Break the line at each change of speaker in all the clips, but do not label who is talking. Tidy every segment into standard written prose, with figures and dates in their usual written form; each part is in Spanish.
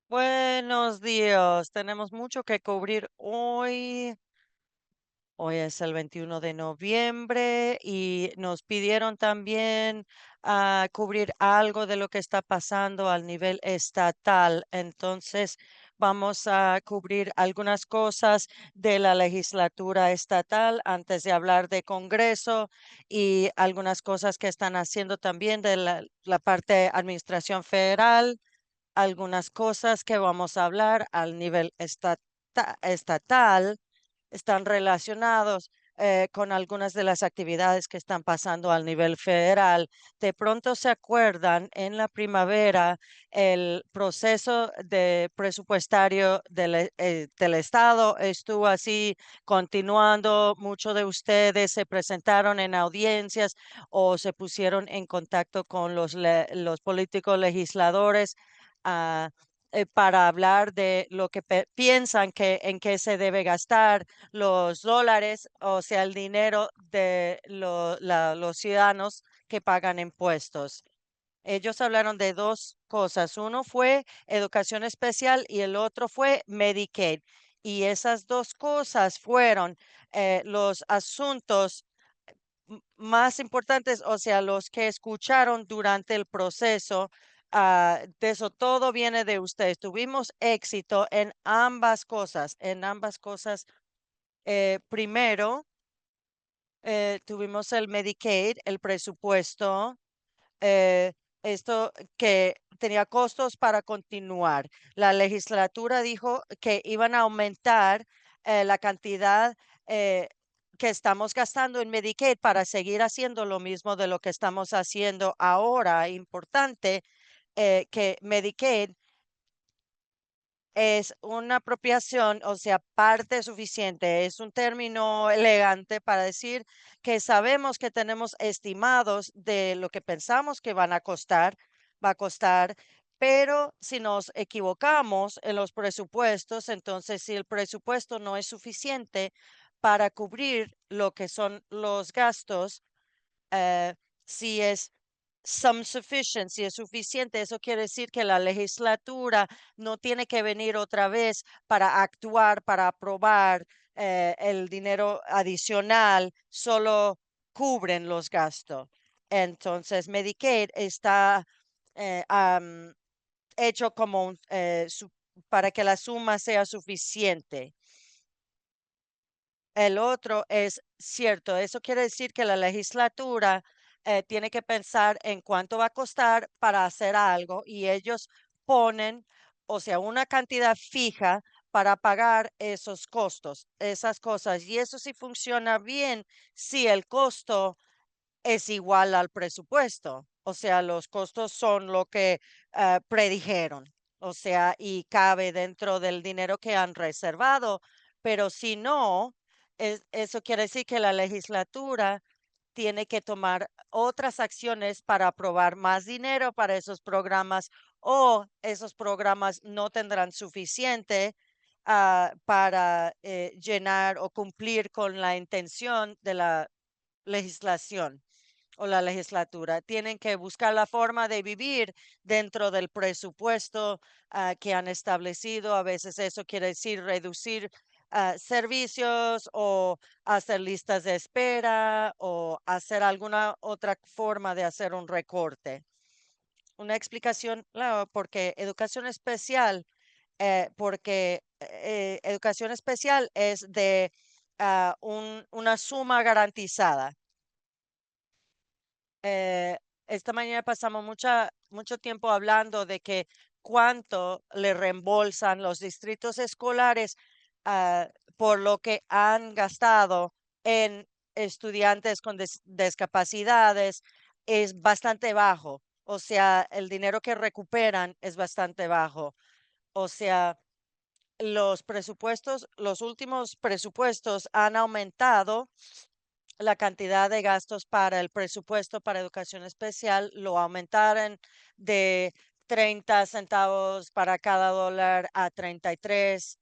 Buenos días. Tenemos mucho que cubrir hoy. Hoy es el 21 de noviembre y nos pidieron también cubrir algo de lo que está pasando al nivel estatal. Entonces, vamos a cubrir algunas cosas de la legislatura estatal antes de hablar de Congreso y algunas cosas que están haciendo también de la parte de administración federal, algunas cosas que vamos a hablar al nivel estatal están relacionados con algunas de las actividades que están pasando al nivel federal. De pronto se acuerdan en la primavera el proceso de presupuestario del Estado estuvo así continuando. Muchos de ustedes se presentaron en audiencias o se pusieron en contacto con los políticos legisladores. ah, para hablar de lo que piensan que en qué se debe gastar los dólares, o sea, el dinero de los ciudadanos que pagan impuestos. Ellos hablaron de dos cosas. Uno fue educación especial y el otro fue Medicaid. Y esas dos cosas fueron los asuntos más importantes, o sea, los que escucharon durante el proceso. De eso todo viene de ustedes. Tuvimos éxito en ambas cosas, en ambas cosas. Primero, tuvimos el Medicaid, el presupuesto, eh, esto que tenía costos para continuar. La legislatura dijo que iban a aumentar la cantidad eh, que estamos gastando en Medicaid para seguir haciendo lo mismo de lo que estamos haciendo ahora. Importante que Medicaid es una apropiación, o sea, parte suficiente. Es un término elegante para decir que sabemos que tenemos estimados de lo que pensamos que va a costar, pero si nos equivocamos en los presupuestos, entonces si el presupuesto no es suficiente para cubrir lo que son los gastos, eh, si es some sufficient, si es suficiente, eso quiere decir que la legislatura no tiene que venir otra vez para actuar, para aprobar el dinero adicional, solo cubren los gastos. Entonces, Medicaid está hecho como para que la suma sea suficiente. El otro es cierto, eso quiere decir que la legislatura tiene que pensar en cuánto va a costar para hacer algo y ellos ponen, o sea, una cantidad fija para pagar esos costos, esas cosas. Y eso sí funciona bien si el costo es igual al presupuesto. O sea, los costos son lo que predijeron, o sea, y cabe dentro del dinero que han reservado. Pero si no, eso quiere decir que la legislatura tiene que tomar otras acciones para aprobar más dinero para esos programas o esos programas no tendrán suficiente para llenar o cumplir con la intención de la legislación o la legislatura. Tienen que buscar la forma de vivir dentro del presupuesto que han establecido. A veces eso quiere decir reducir servicios o hacer listas de espera o hacer alguna otra forma de hacer un recorte. Una explicación, claro, porque educación especial, porque educación especial es de una suma garantizada. eh, esta mañana pasamos mucho tiempo hablando de que cuánto le reembolsan los distritos escolares por lo que han gastado en estudiantes con discapacidades es bastante bajo. O sea, el dinero que recuperan es bastante bajo. O sea, los presupuestos, los últimos presupuestos han aumentado la cantidad de gastos para el presupuesto para educación especial, lo aumentaron de 30 centavos para cada dólar a 33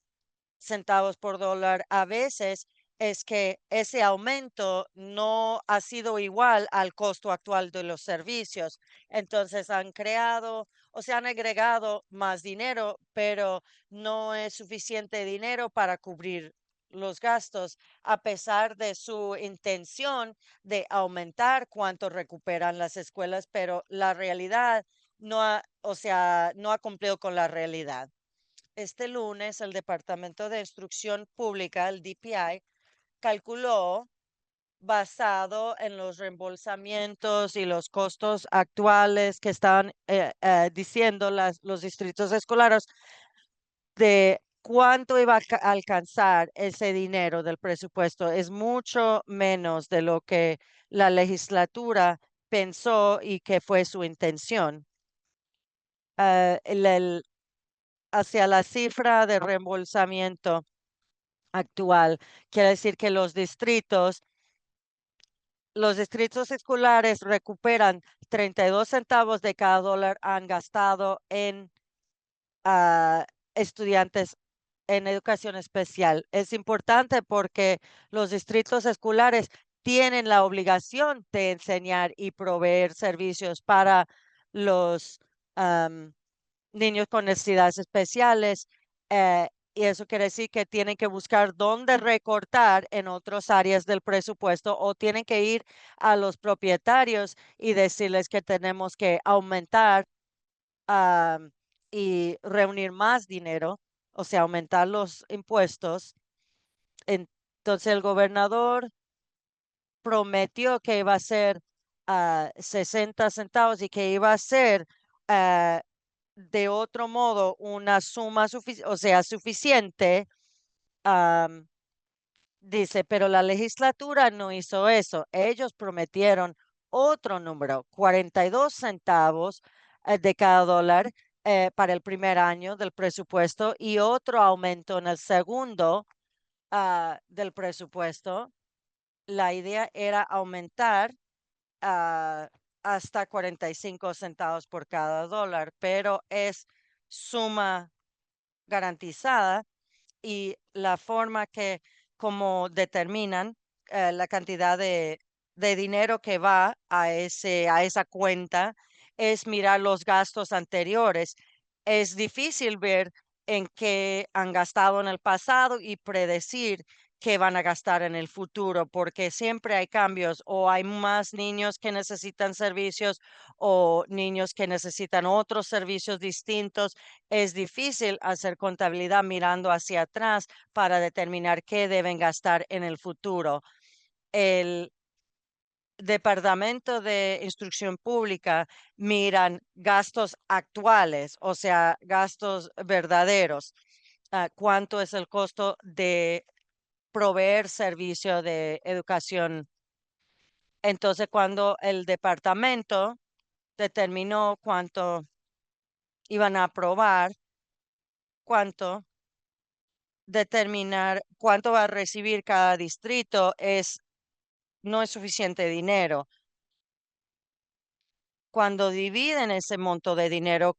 centavos por dólar a veces, es que ese aumento no ha sido igual al costo actual de los servicios. Entonces han creado o se han agregado más dinero, pero no es suficiente dinero para cubrir los gastos, a pesar de su intención de aumentar cuánto recuperan las escuelas, pero la realidad no ha, o sea, no ha cumplido con la realidad. Este lunes, el Departamento de Instrucción Pública, el DPI, calculó, basado en los reembolsamientos y los costos actuales que están diciendo los distritos escolares, de cuánto iba a alcanzar ese dinero del presupuesto. Es mucho menos de lo que la legislatura pensó y que fue su intención. Hacia la cifra de reembolsamiento actual, quiere decir que los distritos escolares recuperan 32 centavos de cada dólar han gastado en estudiantes en educación especial. Es importante porque los distritos escolares tienen la obligación de enseñar y proveer servicios para los niños con necesidades especiales. Y eso quiere decir que tienen que buscar dónde recortar en otras áreas del presupuesto o tienen que ir a los propietarios y decirles que tenemos que aumentar am, y reunir más dinero, o sea, aumentar los impuestos. Entonces el gobernador prometió que iba a ser 60 centavos y que iba a ser ah, de otro modo una suma o sea, suficiente. am, Dice, pero la legislatura no hizo eso. Ellos prometieron otro número, 42 centavos de cada dólar para el primer año del presupuesto y otro aumento en el segundo del presupuesto. La idea era aumentar ah, hasta 45 centavos por cada dólar, pero es suma garantizada y la forma que como determinan la cantidad de dinero que va a esa cuenta es mirar los gastos anteriores. Es difícil ver en qué han gastado en el pasado y predecir qué van a gastar en el futuro, porque siempre hay cambios o hay más niños que necesitan servicios o niños que necesitan otros servicios distintos. Es difícil hacer contabilidad mirando hacia atrás para determinar qué deben gastar en el futuro. El Departamento de Instrucción Pública miran gastos actuales, o sea, gastos verdaderos. ¿Cuánto es el costo de proveer servicio de educación? Entonces, cuando el departamento determinó cuánto iban a aprobar, cuánto determinar cuánto va a recibir cada distrito no es suficiente dinero. Cuando dividen ese monto de dinero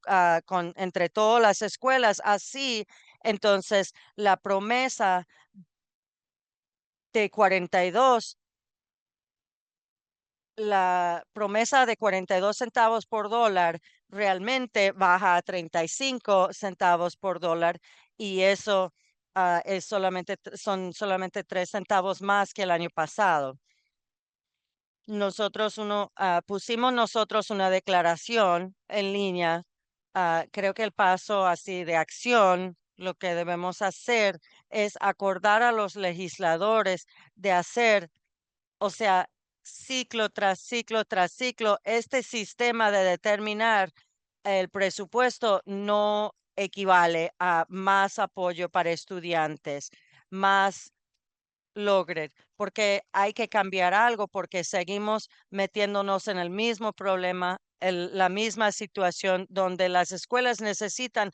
entre todas las escuelas, así, entonces la promesa de 42, la promesa de 42 centavos por dólar realmente baja a 35 centavos por dólar y eso son solamente 3 centavos más que el año pasado. Pusimos nosotros una declaración en línea. Creo que el paso así de acción, lo que debemos hacer es acordar a los legisladores de hacer, o sea, ciclo tras ciclo tras ciclo, este sistema de determinar el presupuesto no equivale a más apoyo para estudiantes, más logren, porque hay que cambiar algo, porque seguimos metiéndonos en el mismo problema, la misma situación donde las escuelas necesitan,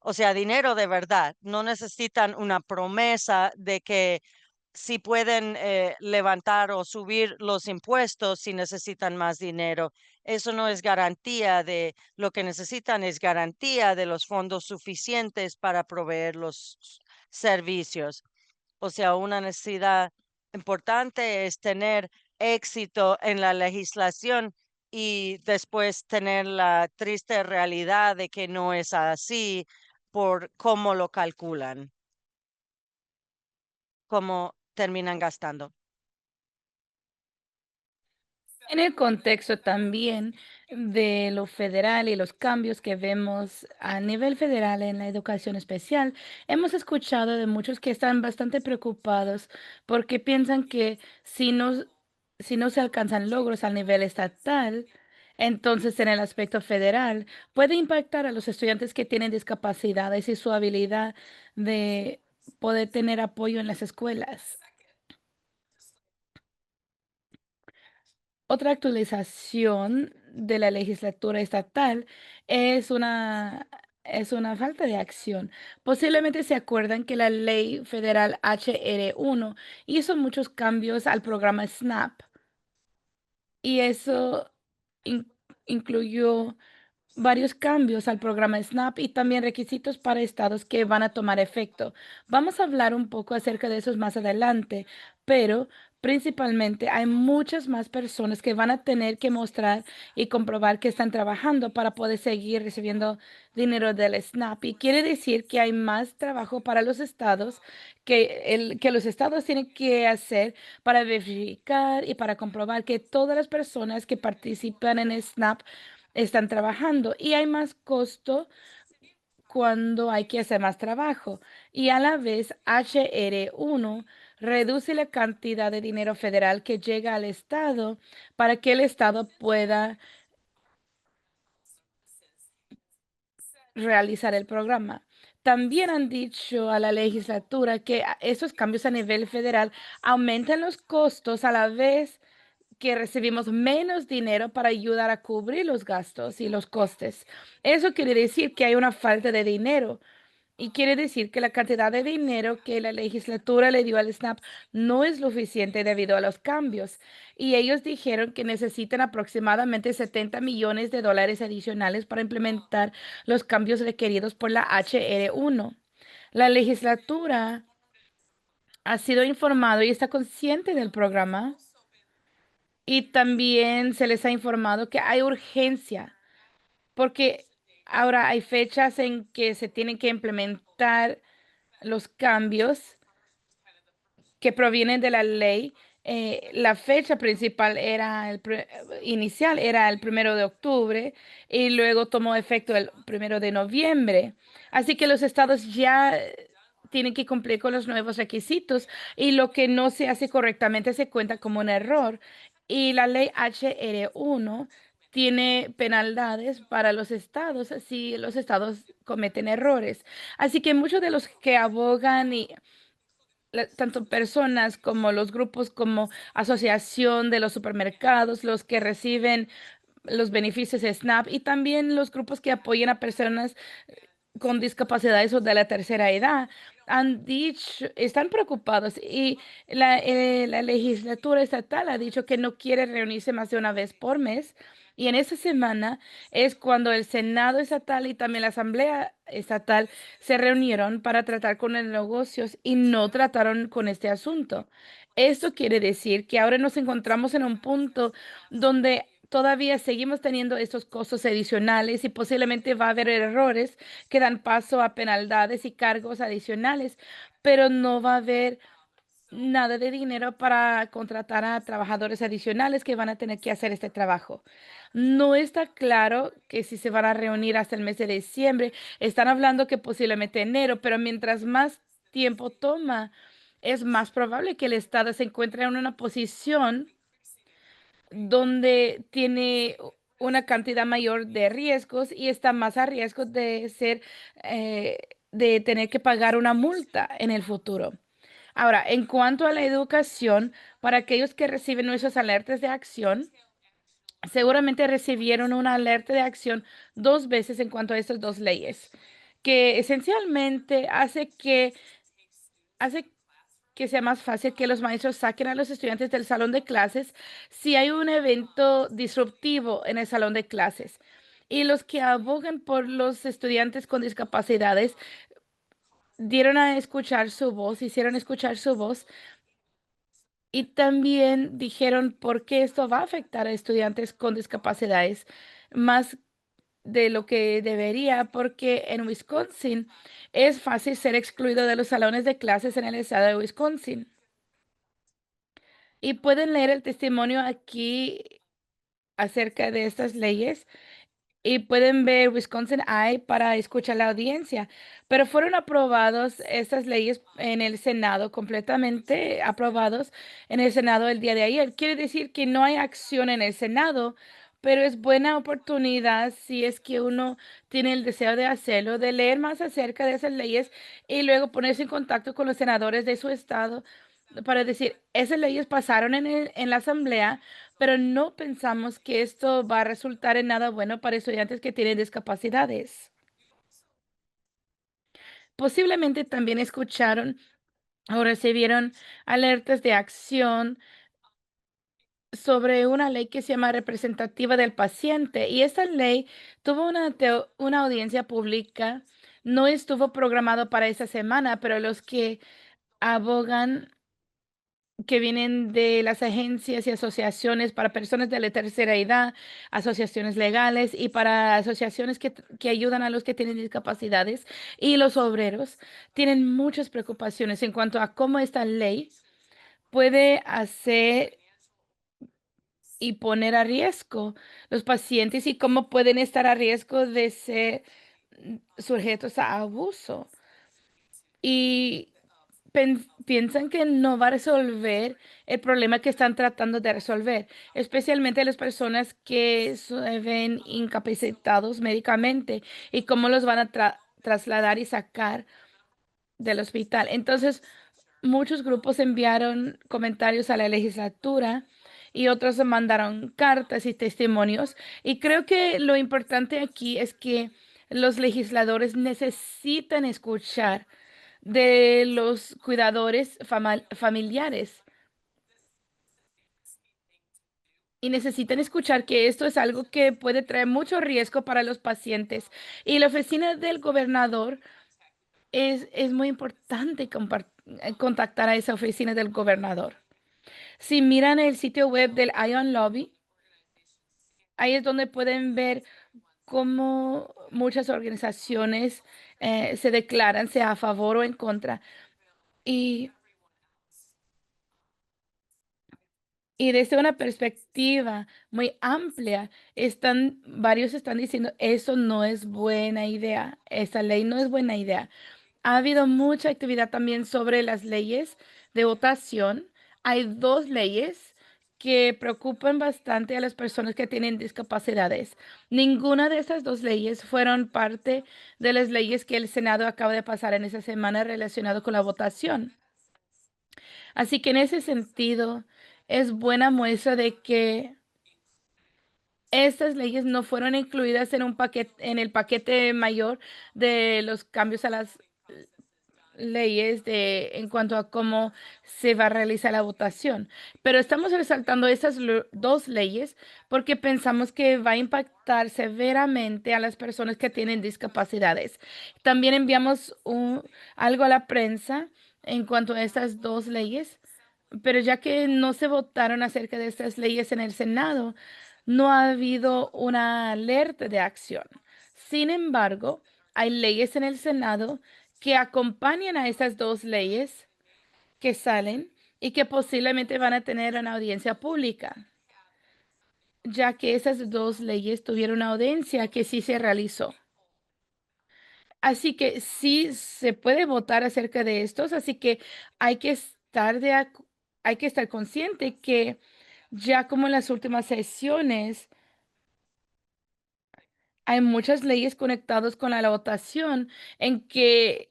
o sea, dinero de verdad, no necesitan una promesa de que si pueden levantar o subir los impuestos si necesitan más dinero. Eso no es garantía de lo que necesitan, es garantía de los fondos suficientes para proveer los servicios. O sea, una necesidad. importante es tener éxito en la legislación y después tener la triste realidad de que no es así por cómo lo calculan, cómo terminan gastando.
En el contexto también de lo federal y los cambios que vemos a nivel federal en la educación especial, hemos escuchado de muchos que están bastante preocupados porque piensan que si no se alcanzan logros al nivel estatal, entonces en el aspecto federal puede impactar a los estudiantes que tienen discapacidades y su habilidad de poder tener apoyo en las escuelas. Otra actualización de la legislatura estatal es es una falta de acción. Posiblemente se acuerdan que la ley federal HR1 hizo muchos cambios al programa SNAP y eso in- incluyó varios cambios al programa SNAP y también requisitos para estados que van a tomar efecto. Vamos a hablar un poco acerca de esos más adelante, pero principalmente hay muchas más personas que van a tener que mostrar y comprobar que están trabajando para poder seguir recibiendo dinero del SNAP. Y quiere decir que hay más trabajo para los estados que los estados tienen que hacer para verificar y para comprobar que todas las personas que participan en SNAP están trabajando y hay más costo cuando hay que hacer más trabajo. Y a la vez, HR1 reduce la cantidad de dinero federal que llega al Estado para que el Estado pueda realizar el programa. También han dicho a la legislatura que esos cambios a nivel federal aumentan los costos a la vez que recibimos menos dinero para ayudar a cubrir los gastos y los costes. Eso quiere decir que hay una falta de dinero y quiere decir que la cantidad de dinero que la legislatura le dio al SNAP no es suficiente debido a los cambios. Y ellos dijeron que necesitan aproximadamente 70 millones de dólares adicionales para implementar los cambios requeridos por la HR1. La legislatura ha sido informado y está consciente del programa y también se les ha informado que hay urgencia, porque ahora hay fechas en que se tienen que implementar los cambios que provienen de la ley. La fecha principal era inicial era el 1 de octubre y luego tomó efecto el 1 de noviembre. Así que los estados ya tienen que cumplir con los nuevos requisitos y lo que no se hace correctamente se cuenta como un error. Y la ley HR1 tiene penalidades para los estados si los estados cometen errores. Así que muchos de los que abogan y tanto personas como los grupos como Asociación de los Supermercados, los que reciben los beneficios de SNAP y también los grupos que apoyan a personas con discapacidades o de la tercera edad han dicho, están preocupados y la legislatura estatal ha dicho que no quiere reunirse más de una vez por mes. Y en esta semana es cuando el Senado estatal y también la Asamblea estatal se reunieron para tratar con los negocios y no trataron con este asunto. Esto quiere decir que ahora nos encontramos en un punto donde todavía seguimos teniendo estos costos adicionales y posiblemente va a haber errores que dan paso a penalidades y cargos adicionales, pero no va a haber nada de dinero para contratar a trabajadores adicionales que van a tener que hacer este trabajo. No está claro que si se van a reunir hasta el mes de diciembre. Están hablando que posiblemente enero, pero mientras más tiempo toma, es más probable que el Estado se encuentre en una posición donde tiene una cantidad mayor de riesgos y está más a riesgo de eh, de tener que pagar una multa en el futuro. Ahora, en cuanto a la educación, para aquellos que reciben nuestras alertas de acción, seguramente recibieron una alerta de acción 2 veces en cuanto a estas dos leyes, que esencialmente hace que sea más fácil que los maestros saquen a los estudiantes del salón de clases si hay un evento disruptivo en el salón de clases. Y los que abogan por los estudiantes con discapacidades dieron a escuchar su voz, hicieron escuchar su voz Y también dijeron por qué esto va a afectar a estudiantes con discapacidades más de lo que debería, porque en Wisconsin es fácil ser excluido de los salones de clases en el estado de Wisconsin. Y pueden leer el testimonio aquí acerca de estas leyes y pueden ver Wisconsin Eye para escuchar la audiencia, pero fueron aprobados estas leyes en el Senado, completamente aprobados en el Senado el día de ayer. Quiere decir que no hay acción en el Senado, pero es buena oportunidad si es que uno tiene el deseo de hacerlo, de leer más acerca de esas leyes y luego ponerse en contacto con los senadores de su estado para decir, esas leyes pasaron en la asamblea, pero no pensamos que esto va a resultar en nada bueno para estudiantes que tienen discapacidades. Posiblemente también escucharon o recibieron alertas de acción sobre una ley que se llama representativa del paciente y esta ley tuvo una audiencia pública. No estuvo programado para esa semana, pero los que abogan que vienen de las agencias y asociaciones para personas de la tercera edad, asociaciones legales y para asociaciones que ayudan a los que tienen discapacidades y los obreros, tienen muchas preocupaciones en cuanto a cómo esta ley puede hacer y poner a riesgo los pacientes y cómo pueden estar a riesgo de ser sujetos a abuso. Y piensan que no va a resolver el problema que están tratando de resolver, especialmente las personas que se ven incapacitados médicamente y cómo los van a trasladar y sacar del hospital. Entonces, muchos grupos enviaron comentarios a la legislatura y otros mandaron cartas y testimonios. Y creo que lo importante aquí es que los legisladores necesitan escuchar de los cuidadores familiares y necesitan escuchar que esto es algo que puede traer mucho riesgo para los pacientes. Y la oficina del gobernador es muy importante contactar a esa oficina del gobernador. Si miran el sitio web del Ion Lobby, ahí es donde pueden ver cómo muchas organizaciones se declaran, sea a favor o en contra. Y Y desde una perspectiva muy amplia, varios están diciendo, eso no es buena idea, esa ley no es buena idea. Ha habido mucha actividad también sobre las leyes de votación. Hay dos leyes que preocupan bastante a las personas que tienen discapacidades. Ninguna de esas dos leyes fueron parte de las leyes que el Senado acaba de pasar en esa semana relacionado con la votación. Así que en ese sentido, es buena muestra de que estas leyes no fueron incluidas en un paquete, en el paquete mayor de los cambios a las leyes en cuanto a cómo se va a realizar la votación. Pero estamos resaltando esas dos leyes porque pensamos que va a impactar severamente a las personas que tienen discapacidades. También enviamos algo a la prensa en cuanto a estas dos leyes, pero ya que no se votaron acerca de estas leyes en el Senado, no ha habido una alerta de acción. Sin embargo, hay leyes en el Senado que acompañan a esas dos leyes que salen y que posiblemente van a tener una audiencia pública, ya que esas dos leyes tuvieron una audiencia que sí se realizó. Así que sí se puede votar acerca de estos, así que hay que hay que estar consciente que ya como en las últimas sesiones hay muchas leyes conectadas con la votación en que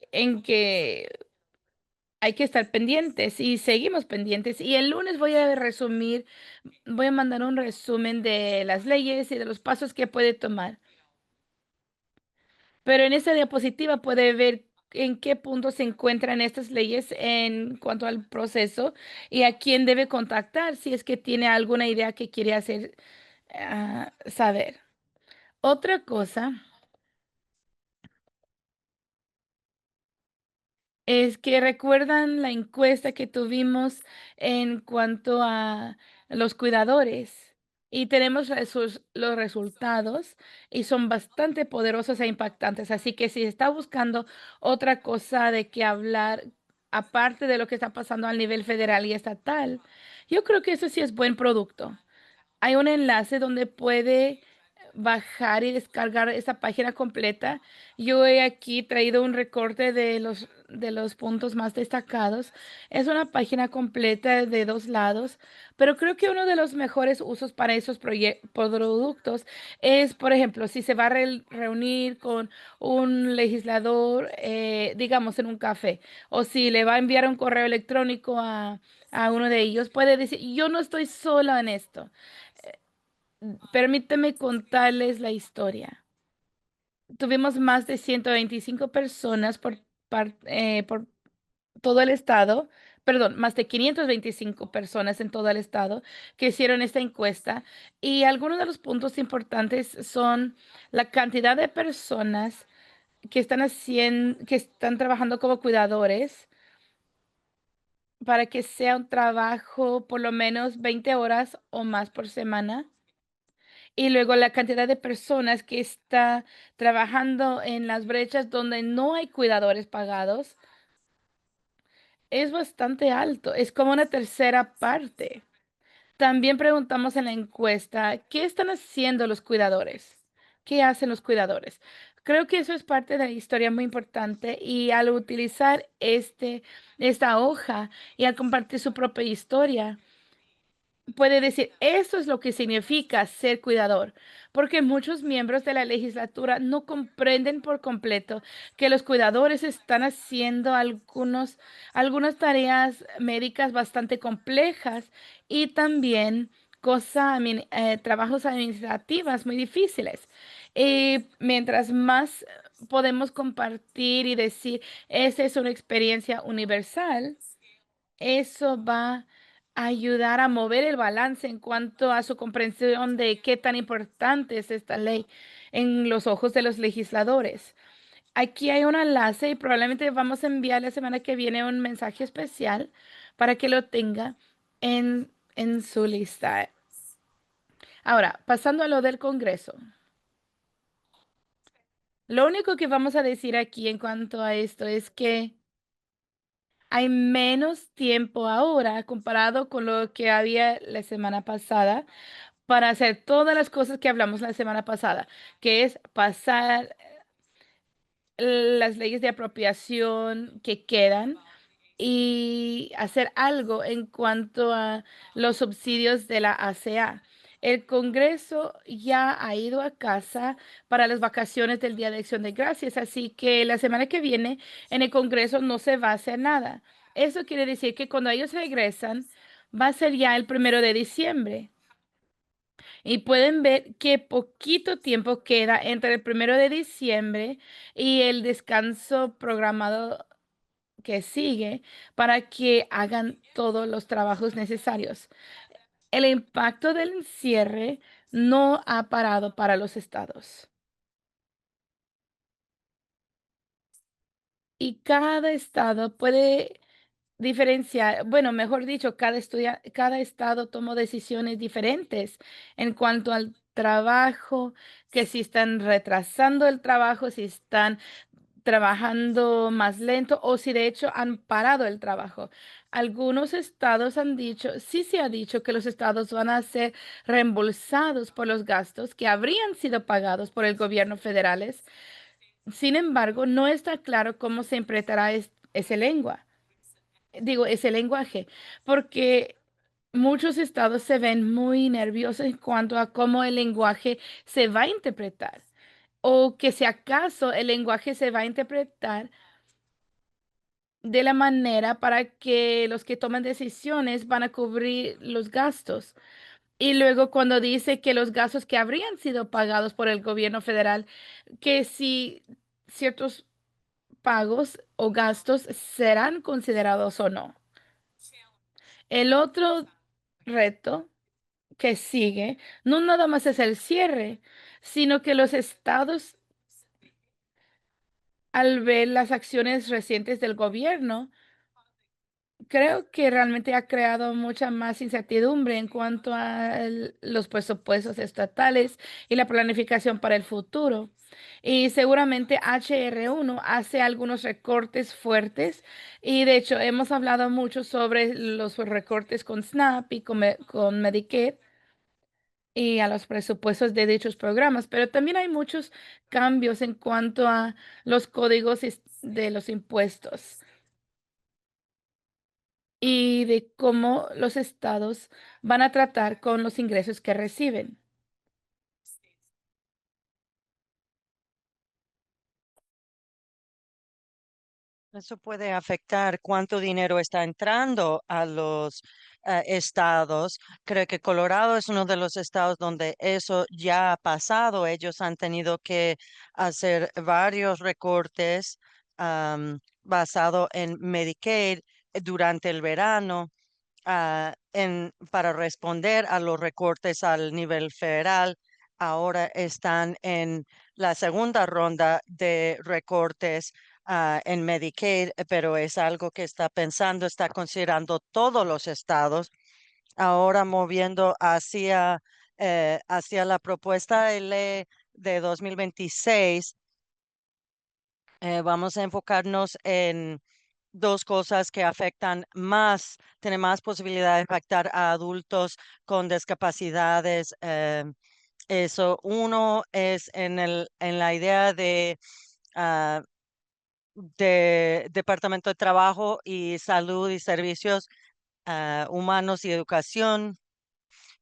hay que estar pendientes y seguimos pendientes. Y el lunes voy a mandar un resumen de las leyes y de los pasos que puede tomar. Pero en esta diapositiva puede ver en qué punto se encuentran estas leyes en cuanto al proceso y a quién debe contactar si es que tiene alguna idea que quiere hacer saber. Otra cosa Es que recuerdan la encuesta que tuvimos en cuanto a los cuidadores y tenemos los resultados y son bastante poderosos e impactantes. Así que si está buscando otra cosa de qué hablar, aparte de lo que está pasando a nivel federal y estatal, yo creo que eso sí es buen producto. Hay un enlace donde puede bajar y descargar esa página completa. Yo he aquí traído un recorte de los puntos más destacados. Es una página completa de dos lados, pero creo que uno de los mejores usos para esos productos es, por ejemplo, si se va a reunir con un legislador, digamos, en un café, o si le va a enviar un correo electrónico a uno de ellos, puede decir, yo no estoy sola en esto. Permíteme contarles la historia. Tuvimos más de 125 personas por todo el estado, perdón, más de 525 personas en todo el estado que hicieron esta encuesta y algunos de los puntos importantes son la cantidad de personas que están trabajando como cuidadores para que sea un trabajo por lo menos 20 horas o más por semana. Y luego la cantidad de personas que está trabajando en las brechas donde no hay cuidadores pagados es bastante alto, es como una tercera parte. También preguntamos en la encuesta, ¿qué están haciendo los cuidadores? ¿Qué hacen los cuidadores? Creo que eso es parte de la historia muy importante y al utilizar esta hoja y al compartir su propia historia, puede decir, eso es lo que significa ser cuidador, porque muchos miembros de la legislatura no comprenden por completo que los cuidadores están haciendo algunas tareas médicas bastante complejas y también trabajos administrativas muy difíciles. Y mientras más podemos compartir y decir, esa es una experiencia universal, eso va a ayudar a mover el balance en cuanto a su comprensión de qué tan importante es esta ley en los ojos de los legisladores. Aquí hay un enlace y probablemente vamos a enviar la semana que viene un mensaje especial para que lo tenga en su lista. Ahora, pasando a lo del Congreso. Lo único que vamos a decir aquí en cuanto a esto es que hay menos tiempo ahora comparado con lo que había la semana pasada para hacer todas las cosas que hablamos la semana pasada, que es pasar las leyes de apropiación que quedan y hacer algo en cuanto a los subsidios de la ACA. El Congreso ya ha ido a casa para las vacaciones del Día de Acción de Gracias, así que la semana que viene en el Congreso no se va a hacer nada. Eso quiere decir que cuando ellos regresan, va a ser ya el 1 de diciembre. Y pueden ver que poquito tiempo queda entre el 1 de diciembre y el descanso programado que sigue para que hagan todos los trabajos necesarios. El impacto del encierre no ha parado para los estados. Y cada estado puede diferenciar, bueno, mejor dicho, cada estado tomó decisiones diferentes en cuanto al trabajo, que si están retrasando el trabajo, si están trabajando más lento o si de hecho han parado el trabajo. Algunos estados han dicho, sí se ha dicho que los estados van a ser reembolsados por los gastos que habrían sido pagados por el gobierno federales. Sin embargo, no está claro cómo se interpretará ese lenguaje, porque muchos estados se ven muy nerviosos en cuanto a cómo el lenguaje se va a interpretar o que si acaso el lenguaje se va a interpretar de la manera para que los que toman decisiones van a cubrir los gastos. Y luego cuando dice que los gastos que habrían sido pagados por el gobierno federal, que si ciertos pagos o gastos serán considerados o no. El otro reto que sigue no nada más es el cierre, sino que los estados al ver las acciones recientes del gobierno, creo que realmente ha creado mucha más incertidumbre en cuanto a los presupuestos estatales y la planificación para el futuro. Y seguramente HR1 hace algunos recortes fuertes y de hecho hemos hablado mucho sobre los recortes con SNAP y con Medicare y a los presupuestos de dichos programas, pero también hay muchos cambios en cuanto a los códigos de los impuestos y de cómo los estados van a tratar con los ingresos que reciben.
Eso puede afectar cuánto dinero está entrando a los estados. Creo que Colorado es uno de los estados donde eso ya ha pasado. Ellos han tenido que hacer varios recortes basado en Medicaid durante el verano para responder a los recortes al nivel federal. Ahora están en la segunda ronda de recortes en Medicaid, pero es algo que está considerando todos los estados. Ahora moviendo hacia la propuesta de ley de 2026, vamos a enfocarnos en dos cosas que afectan más, tienen más posibilidad de afectar a adultos con discapacidades. Eso, uno es en la idea ah, de Departamento de Trabajo y Salud y Servicios Humanos y Educación.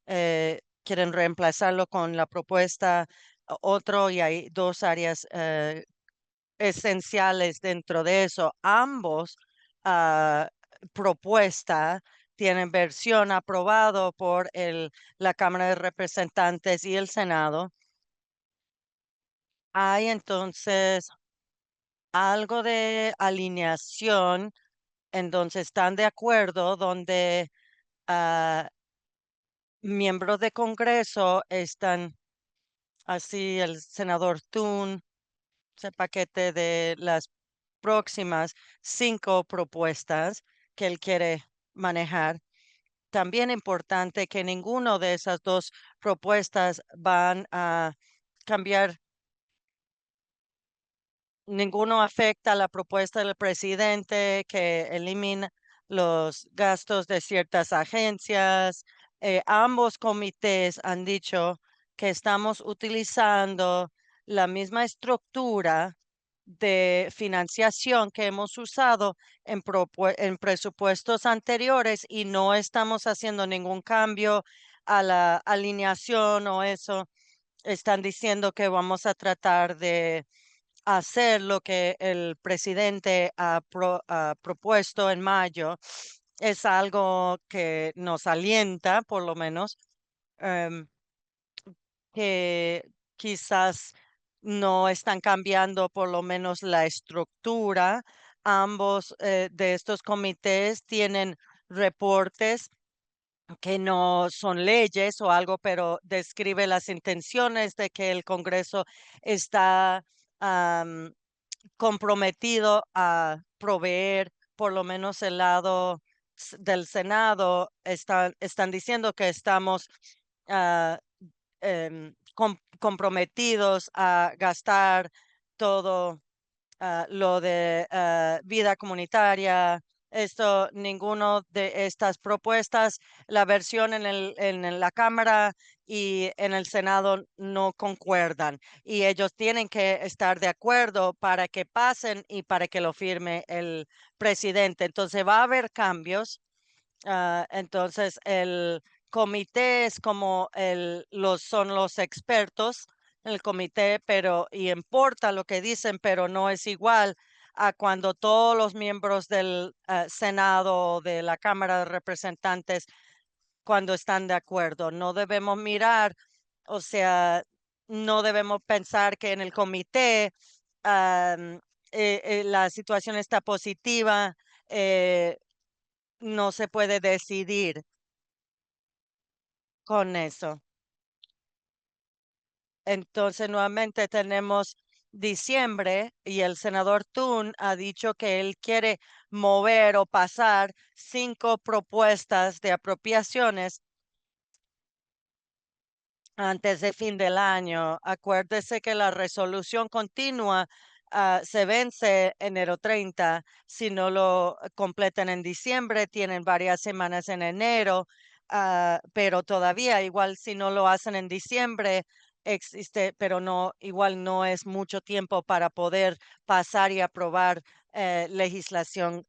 Quieren reemplazarlo con la propuesta otro y hay dos áreas esenciales dentro de eso. Ambos ah, propuesta tienen versión aprobado por la Cámara de Representantes y el Senado. Hay entonces algo de alineación en donde están de acuerdo, donde ah, miembros de Congreso están así, el senador Thune, ese paquete de las próximas 5 propuestas que él quiere manejar. También importante que ninguno de esas dos propuestas van a cambiar, ninguno afecta la propuesta del presidente que elimina los gastos de ciertas agencias. Ambos comités han dicho que estamos utilizando la misma estructura de financiación que hemos usado en presupuestos anteriores y no estamos haciendo ningún cambio a la alineación o eso. Están diciendo que vamos a tratar de hacer lo que el presidente ha propuesto en mayo. Es algo que nos alienta, por lo menos. em, que quizás no están cambiando por lo menos la estructura. Ambos de estos comités tienen reportes que no son leyes o algo, pero describe las intenciones de que el Congreso está comprometido a proveer, por lo menos el lado del Senado, están diciendo que estamos ah, comprometidos a gastar todo lo de vida comunitaria. Esto, ninguno de estas propuestas, la versión en la Cámara y en el Senado no concuerdan y ellos tienen que estar de acuerdo para que pasen y para que lo firme el presidente. Entonces va a haber cambios. Entonces, el comité es como son los expertos en el comité, pero y importa lo que dicen, pero no es igual a cuando todos los miembros del Senado o de la Cámara de Representantes, cuando están de acuerdo. No debemos mirar, o sea, no debemos pensar que en el comité la situación está positiva. No se puede decidir con eso. Entonces, nuevamente tenemos diciembre y el senador Thune ha dicho que él quiere mover o pasar 5 propuestas de apropiaciones antes de fin del año. Acuérdese que la resolución continua se vence enero 30. Si no lo completan en diciembre, tienen varias semanas en enero, pero todavía igual si no lo hacen en diciembre, existe, pero no, igual no es mucho tiempo para poder pasar y aprobar legislación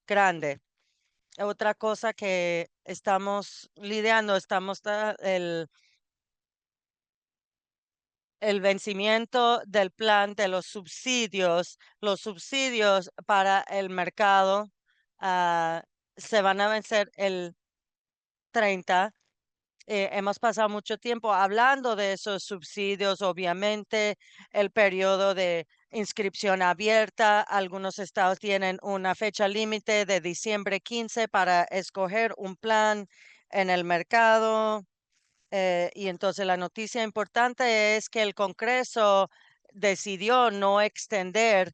grande. Otra cosa que estamos lidiando, el vencimiento del plan de los subsidios para el mercado, ah, se van a vencer el 30. Hemos pasado mucho tiempo hablando de esos subsidios, obviamente, el periodo de inscripción abierta. Algunos estados tienen una fecha límite de diciembre 15 para escoger un plan en el mercado. Y entonces la noticia importante es que el Congreso decidió no extender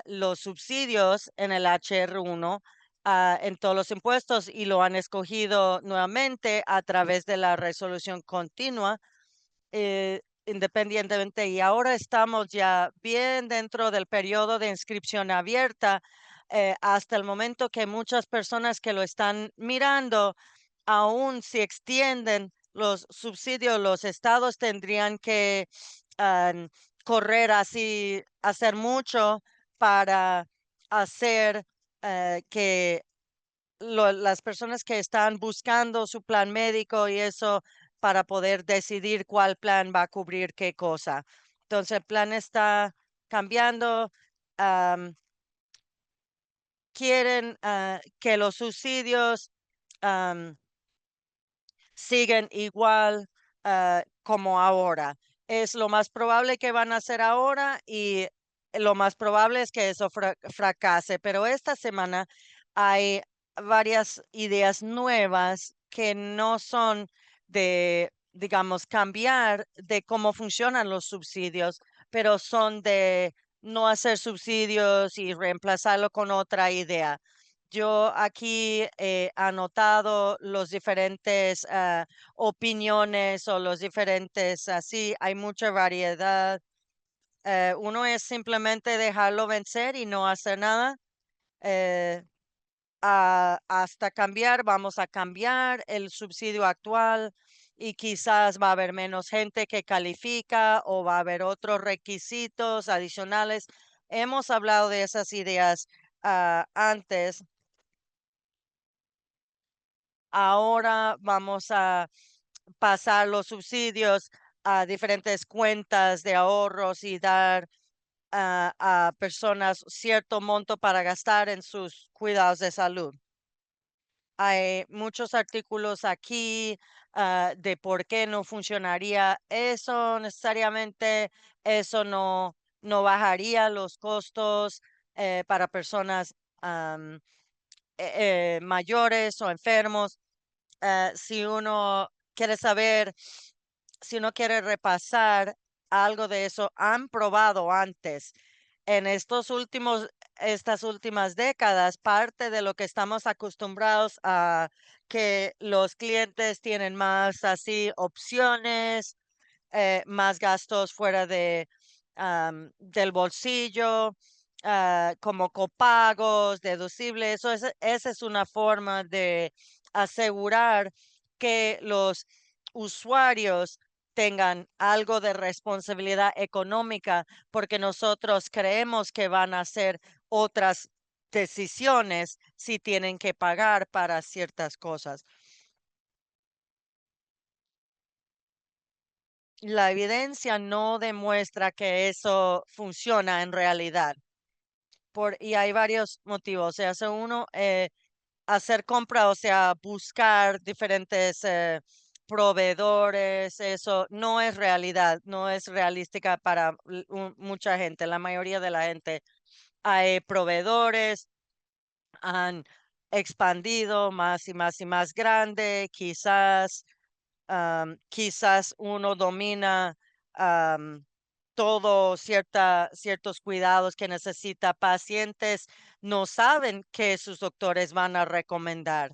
los subsidios en el HR1 en todos los impuestos y lo han escogido nuevamente a través de la resolución continua, independientemente. Y ahora estamos ya bien dentro del periodo de inscripción abierta, hasta el momento que muchas personas que lo están mirando, aún si extienden los subsidios, los estados tendrían que am, correr así, hacer mucho para hacer que las personas que están buscando su plan médico y eso para poder decidir cuál plan va a cubrir qué cosa. Entonces, el plan está cambiando. am, Quieren que los subsidios siguen igual como ahora. Es lo más probable que van a hacer ahora y lo más probable es que eso fracase. Pero esta semana hay varias ideas nuevas que no son de, digamos, cambiar de cómo funcionan los subsidios, pero son de no hacer subsidios y reemplazarlo con otra idea. Yo aquí he anotado los diferentes opiniones o los diferentes, así, hay mucha variedad. Uno es simplemente dejarlo vencer y no hacer nada. eh, Hasta cambiar, vamos a cambiar el subsidio actual y quizás va a haber menos gente que califica o va a haber otros requisitos adicionales. Hemos hablado de esas ideas antes. Ahora vamos a pasar los subsidios a diferentes cuentas de ahorros y dar a personas cierto monto para gastar en sus cuidados de salud. Hay muchos artículos aquí de por qué no funcionaría eso necesariamente. Eso no bajaría los costos para personas mayores o enfermos. Si uno quiere saber, si uno quiere repasar algo de eso, han probado antes. En estas últimas décadas, parte de lo que estamos acostumbrados a que los clientes tienen más así opciones, más gastos fuera del bolsillo, como copagos, deducibles. Esa es una forma de asegurar que los usuarios tengan algo de responsabilidad económica, porque nosotros creemos que van a hacer otras decisiones si tienen que pagar para ciertas cosas. La evidencia no demuestra que eso funciona en realidad. Y hay varios motivos. O sea, uno, hacer compra, o sea, buscar diferentes proveedores, eso no es realidad, no es realística para mucha gente, la mayoría de la gente. Hay proveedores, han expandido más y más y más grande, quizás uno domina. ciertos cuidados que necesita pacientes no saben que sus doctores van a recomendar.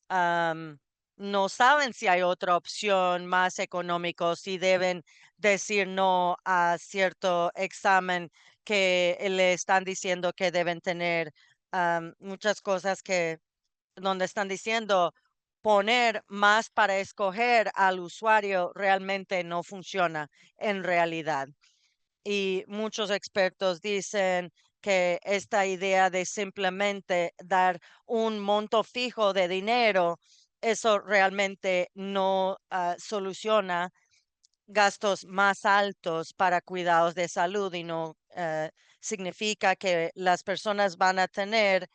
am, no saben si hay otra opción más económico, si deben decir no a cierto examen que le están diciendo que deben tener, muchas cosas que donde están diciendo poner más para escoger al usuario realmente no funciona en realidad. Y muchos expertos dicen que esta idea de simplemente dar un monto fijo de dinero, eso realmente no soluciona gastos más altos para cuidados de salud y no significa que las personas van a tener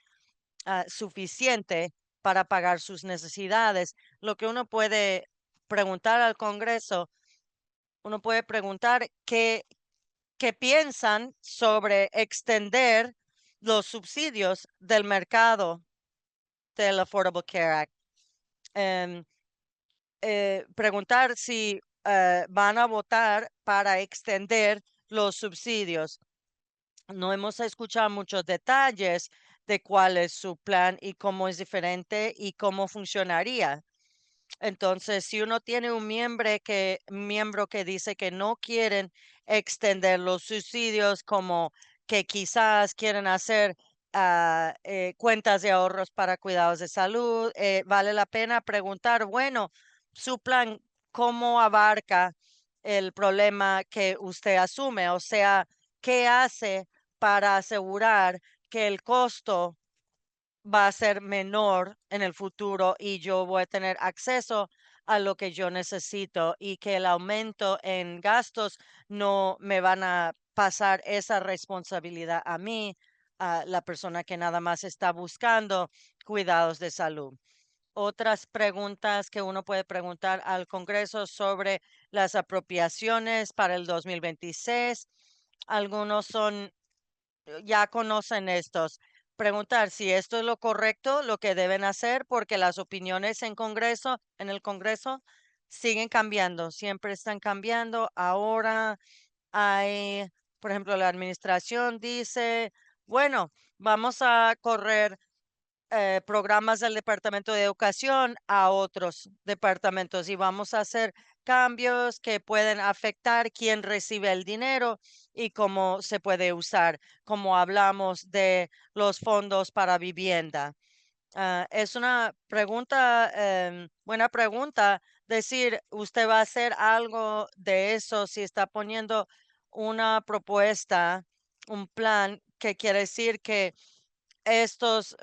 suficiente para pagar sus necesidades. Lo que uno puede preguntar al Congreso, uno puede preguntar qué piensan sobre extender los subsidios del mercado del Affordable Care Act. Em, Preguntar si van a votar para extender los subsidios. No hemos escuchado muchos detalles de cuál es su plan y cómo es diferente y cómo funcionaría. Entonces, si uno tiene miembro que dice que no quieren extender los subsidios, como que quizás quieren hacer cuentas de ahorros para cuidados de salud, vale la pena preguntar, bueno, su plan, ¿cómo abarca el problema que usted asume? O sea, ¿qué hace para asegurar que el costo va a ser menor en el futuro y yo voy a tener acceso a lo que yo necesito y que el aumento en gastos no me van a pasar esa responsabilidad a mí, a la persona que nada más está buscando cuidados de salud? Otras preguntas que uno puede preguntar al Congreso sobre las apropiaciones para el 2026. Algunos son ya conocen estos. Preguntar si esto es lo correcto, lo que deben hacer, porque las opiniones en el Congreso siguen cambiando, siempre están cambiando. Ahora hay, por ejemplo, la administración dice, bueno, vamos a correr programas del Departamento de Educación a otros departamentos y vamos a hacer cambios que pueden afectar quién recibe el dinero y cómo se puede usar, como hablamos de los fondos para vivienda. Es una pregunta, buena pregunta, decir, ¿usted va a hacer algo de eso si está poniendo una propuesta, un plan que quiere decir que estos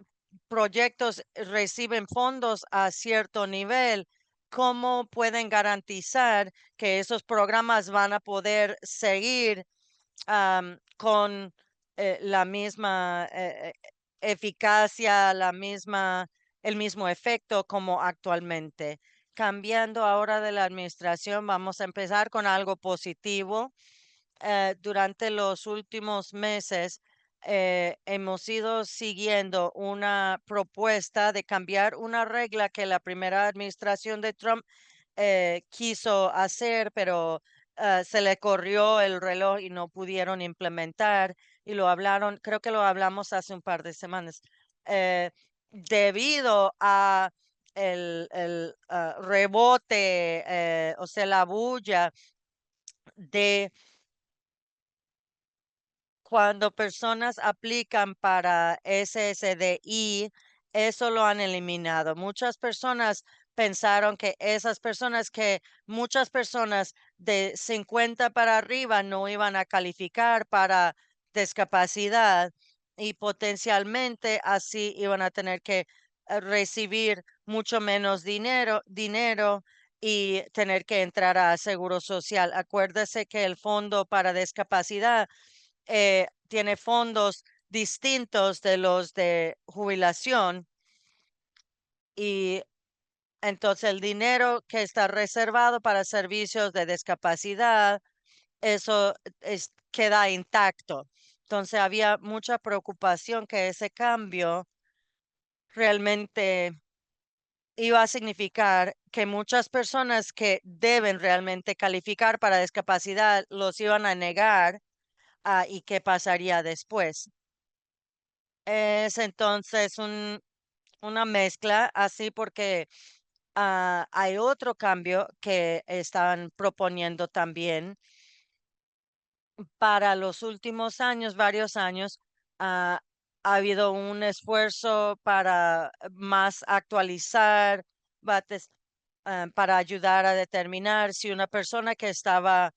proyectos reciben fondos a cierto nivel? ¿Cómo pueden garantizar que esos programas van a poder seguir con la misma eficacia, el mismo efecto como actualmente? Cambiando ahora de la administración, vamos a empezar con algo positivo. Durante los últimos meses hemos ido siguiendo una propuesta de cambiar una regla que la primera administración de Trump quiso hacer, pero se le corrió el reloj y no pudieron implementar. Y lo hablaron, creo que lo hablamos hace un par de semanas, eh, debido a el rebote, o sea, la bulla de cuando personas aplican para SSDI, eso lo han eliminado. Muchas personas pensaron que muchas personas de 50 para arriba no iban a calificar para discapacidad y potencialmente así iban a tener que recibir mucho menos dinero y tener que entrar a Seguro Social. Acuérdese que el Fondo para Discapacidad tiene fondos distintos de los de jubilación y entonces el dinero que está reservado para servicios de discapacidad, eso queda intacto. Entonces había mucha preocupación que ese cambio realmente iba a significar que muchas personas que deben realmente calificar para discapacidad los iban a negar, y qué pasaría después. Es entonces una mezcla así porque hay otro cambio que están proponiendo también para los últimos años, varios años. ah, ha habido un esfuerzo para más actualizar bates, para ayudar a determinar si una persona que estaba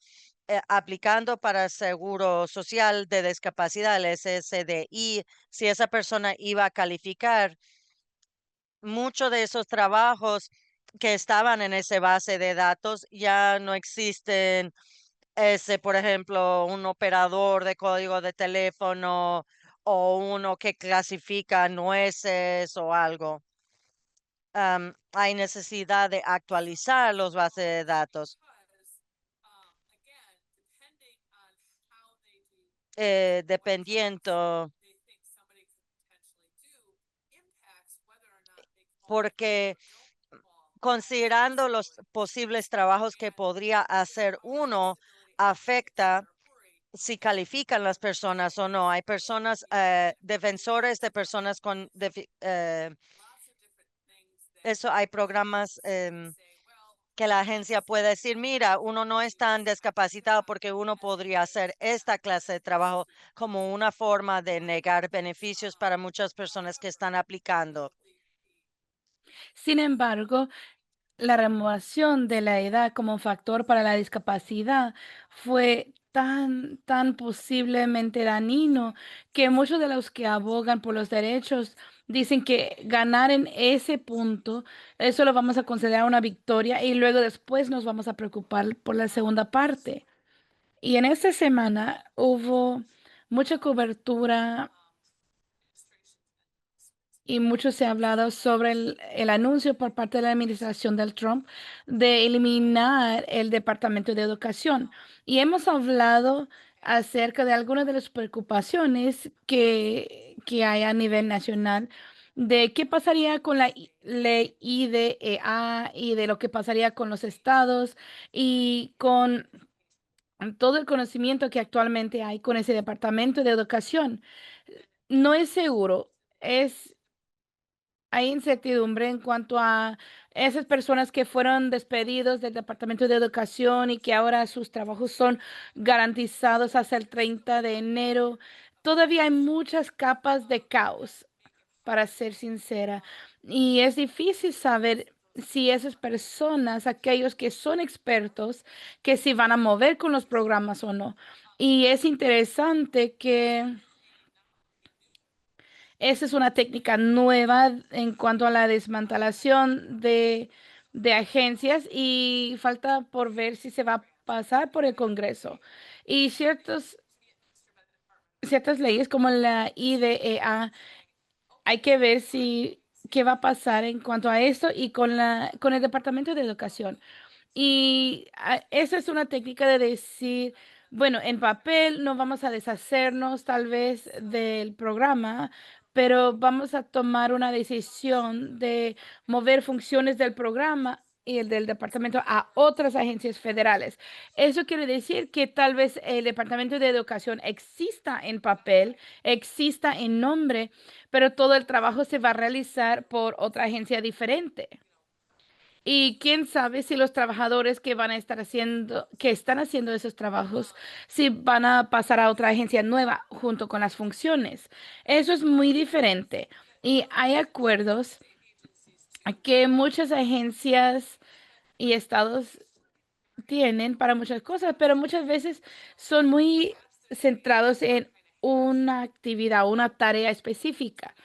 aplicando para seguro social de discapacidad, el SSDI, si esa persona iba a calificar. Muchos de esos trabajos que estaban en ese base de datos ya no existen. Ese, por ejemplo, un operador de código de teléfono o uno que clasifica nueces o algo. Hay necesidad de actualizar los bases de datos, dependiendo, porque considerando los posibles trabajos que podría hacer uno, afecta si califican las personas o no. Hay personas, defensores de personas con eso, hay programas que la agencia puede decir, mira, uno no es tan discapacitado porque uno podría hacer esta clase de trabajo como una forma de negar beneficios para muchas personas que están aplicando.
Sin embargo, la remoción de la edad como factor para la discapacidad fue tan posiblemente dañino que muchos de los que abogan por los derechos dicen que ganar en ese punto, eso lo vamos a considerar una victoria y luego después nos vamos a preocupar por la segunda parte. Y en esta semana hubo mucha cobertura y mucho se ha hablado sobre el anuncio por parte de la administración del Trump de eliminar el Departamento de Educación. Y hemos hablado acerca de algunas de las preocupaciones que hay a nivel nacional de qué pasaría con la ley IDEA y de lo que pasaría con los estados y con todo el conocimiento que actualmente hay con ese Departamento de Educación. No es seguro. Hay incertidumbre en cuanto a esas personas que fueron despedidos del Departamento de Educación y que ahora sus trabajos son garantizados hasta el 30 de enero. Todavía hay muchas capas de caos, para ser sincera, y es difícil saber si esas personas, aquellos que son expertos, que si van a mover con los programas o no. Y es interesante que esa es una técnica nueva en cuanto a la desmantelación de agencias y falta por ver si se va a pasar por el Congreso. Y ciertas leyes como la IDEA, hay que ver si qué va a pasar en cuanto a esto y con el Departamento de Educación. Y esa es una técnica de decir, bueno, en papel no vamos a deshacernos tal vez del programa, pero vamos a tomar una decisión de mover funciones del programa y el del departamento a otras agencias federales. Eso quiere decir que tal vez el Departamento de Educación exista en papel, exista en nombre, pero todo el trabajo se va a realizar por otra agencia diferente. Y quién sabe si los trabajadores que van a estar haciendo, que están haciendo esos trabajos, si van a pasar a otra agencia nueva junto con las funciones. Eso es muy diferente. Y hay acuerdos que muchas agencias y estados tienen para muchas cosas, pero muchas veces son muy centrados en una actividad, una tarea específica.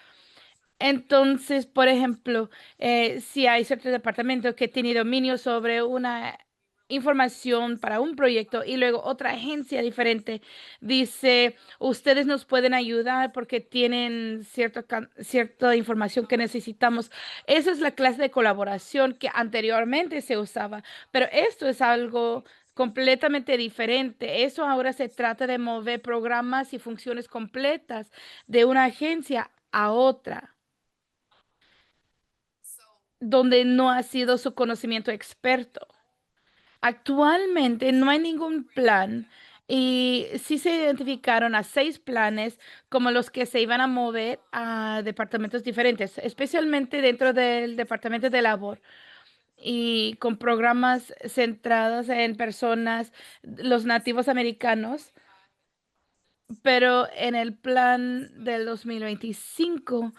Entonces, por ejemplo, si hay cierto departamento que tiene dominio sobre una información para un proyecto y luego otra agencia diferente dice, ustedes nos pueden ayudar porque tienen cierta información que necesitamos. Esa es la clase de colaboración que anteriormente se usaba, pero esto es algo completamente diferente. Eso ahora se trata de mover programas y funciones completas de una agencia a otra. donde no ha sido su conocimiento experto. Actualmente no hay ningún plan y sí se identificaron a 6 planes como los que se iban a mover a departamentos diferentes, especialmente dentro del departamento de labor y con programas centrados en personas, los nativos americanos, pero en el plan del 2025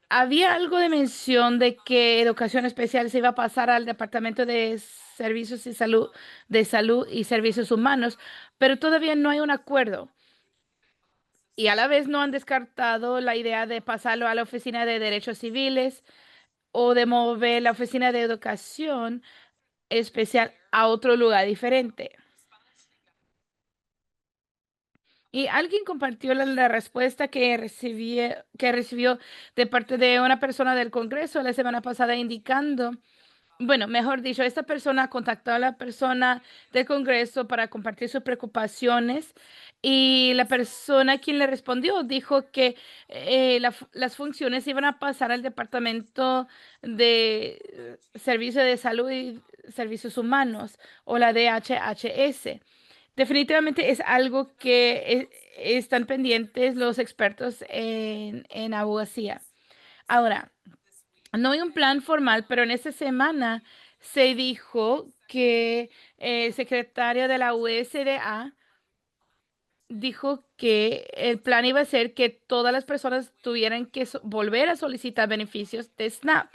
había algo de mención de que educación especial se iba a pasar al Departamento de Servicios y Salud, de Salud y Servicios Humanos, pero todavía no hay un acuerdo. Y a la vez no han descartado la idea de pasarlo a la Oficina de Derechos Civiles o de mover la Oficina de Educación Especial a otro lugar diferente. Y alguien compartió la respuesta que recibió de parte de una persona del Congreso la semana pasada indicando. Bueno, mejor dicho, esta persona contactó a la persona del Congreso para compartir sus preocupaciones y la persona quien le respondió dijo que las funciones iban a pasar al Departamento de Servicio de Salud y Servicios Humanos o la DHHS. Definitivamente es algo que están pendientes los expertos en abogacía. Ahora, no hay un plan formal, pero en esta semana se dijo que el secretario de la USDA dijo que el plan iba a ser que todas las personas tuvieran que volver a solicitar beneficios de SNAP,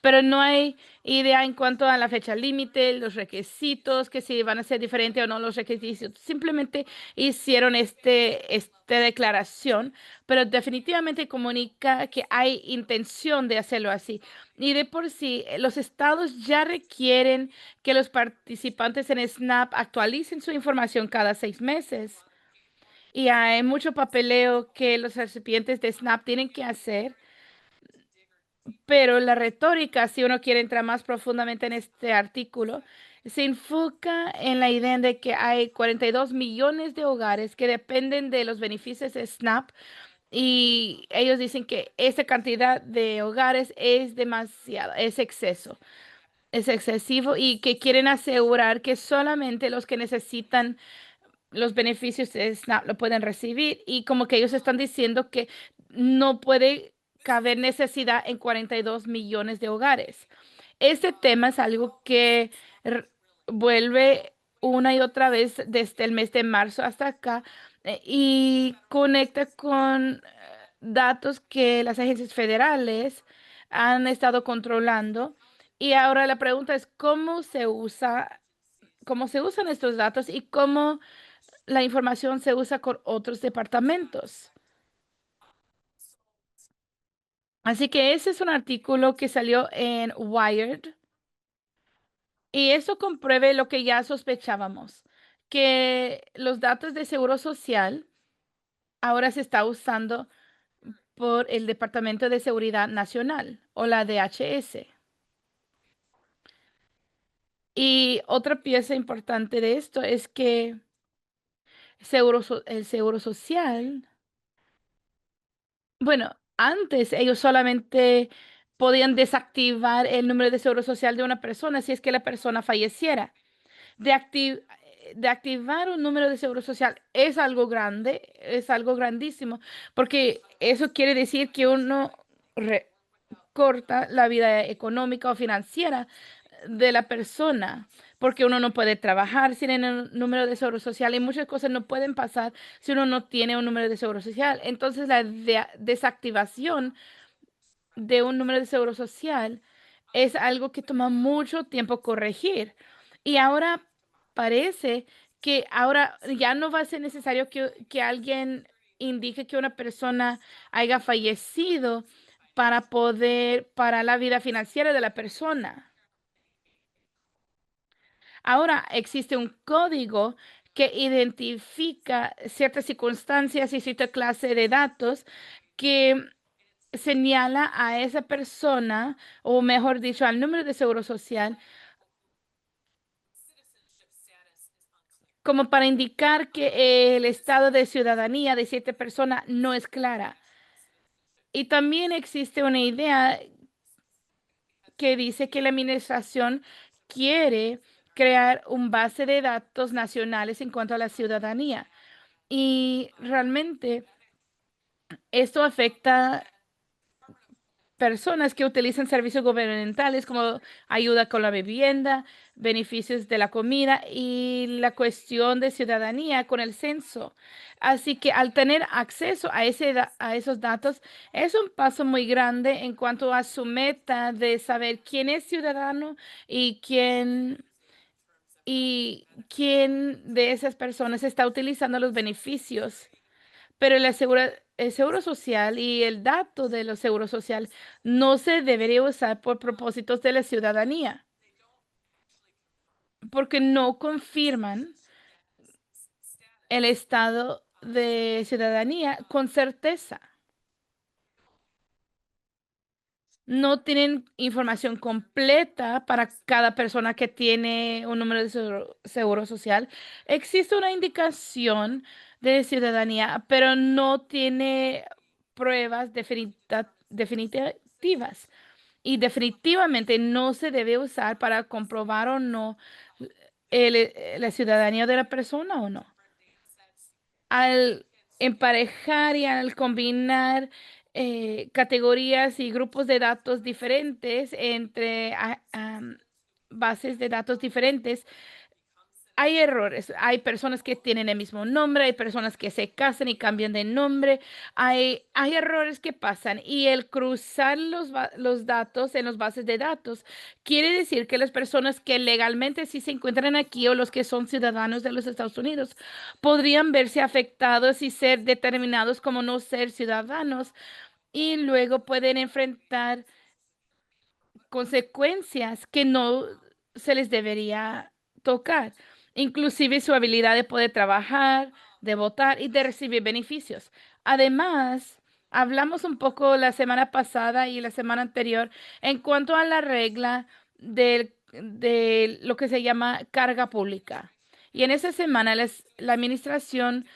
pero no hay idea en cuanto a la fecha límite, los requisitos, que si van a ser diferentes o no los requisitos. Simplemente hicieron esta declaración, pero definitivamente comunica que hay intención de hacerlo así. Y de por sí, los estados ya requieren que los participantes en SNAP actualicen su información cada 6 meses. Y hay mucho papeleo que los recipientes de SNAP tienen que hacer, pero la retórica, si uno quiere entrar más profundamente en este artículo, se enfoca en la idea de que hay 42 millones de hogares que dependen de los beneficios de SNAP y ellos dicen que esa cantidad de hogares es demasiado, es exceso. Es excesivo y que quieren asegurar que solamente los que necesitan los beneficios de SNAP lo pueden recibir y como que ellos están diciendo que no puede caber necesidad en 42 millones de hogares. Este tema es algo que r- vuelve una y otra vez desde el mes de marzo hasta acá y conecta con datos que las agencias federales han estado controlando. Y ahora la pregunta es cómo se usan estos datos y cómo la información se usa con otros departamentos. Así que ese es un artículo que salió en Wired y eso compruebe lo que ya sospechábamos, que los datos de Seguro Social ahora se está usando por el Departamento de Seguridad Nacional o la DHS. Y otra pieza importante de esto es que el Seguro Social. Bueno, antes ellos solamente podían desactivar el número de seguro social de una persona si es que la persona falleciera. De, acti- de activar un número de seguro social es algo grande, es algo grandísimo, porque eso quiere decir que uno corta la vida económica o financiera de la persona, porque uno no puede trabajar sin el número de seguro social y muchas cosas no pueden pasar si uno no tiene un número de seguro social. Entonces, la desactivación de un número de seguro social es algo que toma mucho tiempo corregir. Y ahora parece que ahora ya no va a ser necesario que alguien indique que una persona haya fallecido para la vida financiera de la persona. Ahora existe un código que identifica ciertas circunstancias y cierta clase de datos que señala a esa persona, o mejor dicho, al número de seguro social, como para indicar que el estado de ciudadanía de cierta persona no es clara. Y también existe una idea que dice que la administración quiere crear un base de datos nacionales en cuanto a la ciudadanía. Y realmente esto afecta personas que utilizan servicios gubernamentales como ayuda con la vivienda, beneficios de la comida y la cuestión de ciudadanía con el censo. Así que al tener acceso a a esos datos es un paso muy grande en cuanto a su meta de saber quién es ciudadano y quién de esas personas está utilizando los beneficios. Pero el seguro social y el dato de los seguros social no se debería usar por propósitos de la ciudadanía, porque no confirman el estado de ciudadanía con certeza. No tienen información completa para cada persona que tiene un número de seguro social. Existe una indicación de ciudadanía, pero no tiene pruebas definitivas. Y definitivamente no se debe usar para comprobar o no la ciudadanía de la persona o no. Al emparejar y al combinar categorías y grupos de datos diferentes entre bases de datos diferentes, hay errores. Hay personas que tienen el mismo nombre, hay personas que se casan y cambian de nombre. Hay errores que pasan y el cruzar los datos en las bases de datos quiere decir que las personas que legalmente sí se encuentran aquí o los que son ciudadanos de los Estados Unidos podrían verse afectados y ser determinados como no ser ciudadanos y luego pueden enfrentar consecuencias que no se les debería tocar, inclusive su habilidad de poder trabajar, de votar y de recibir beneficios. Además, hablamos un poco la semana pasada y la semana anterior en cuanto a la regla de lo que se llama carga pública. Y en esa semana la administración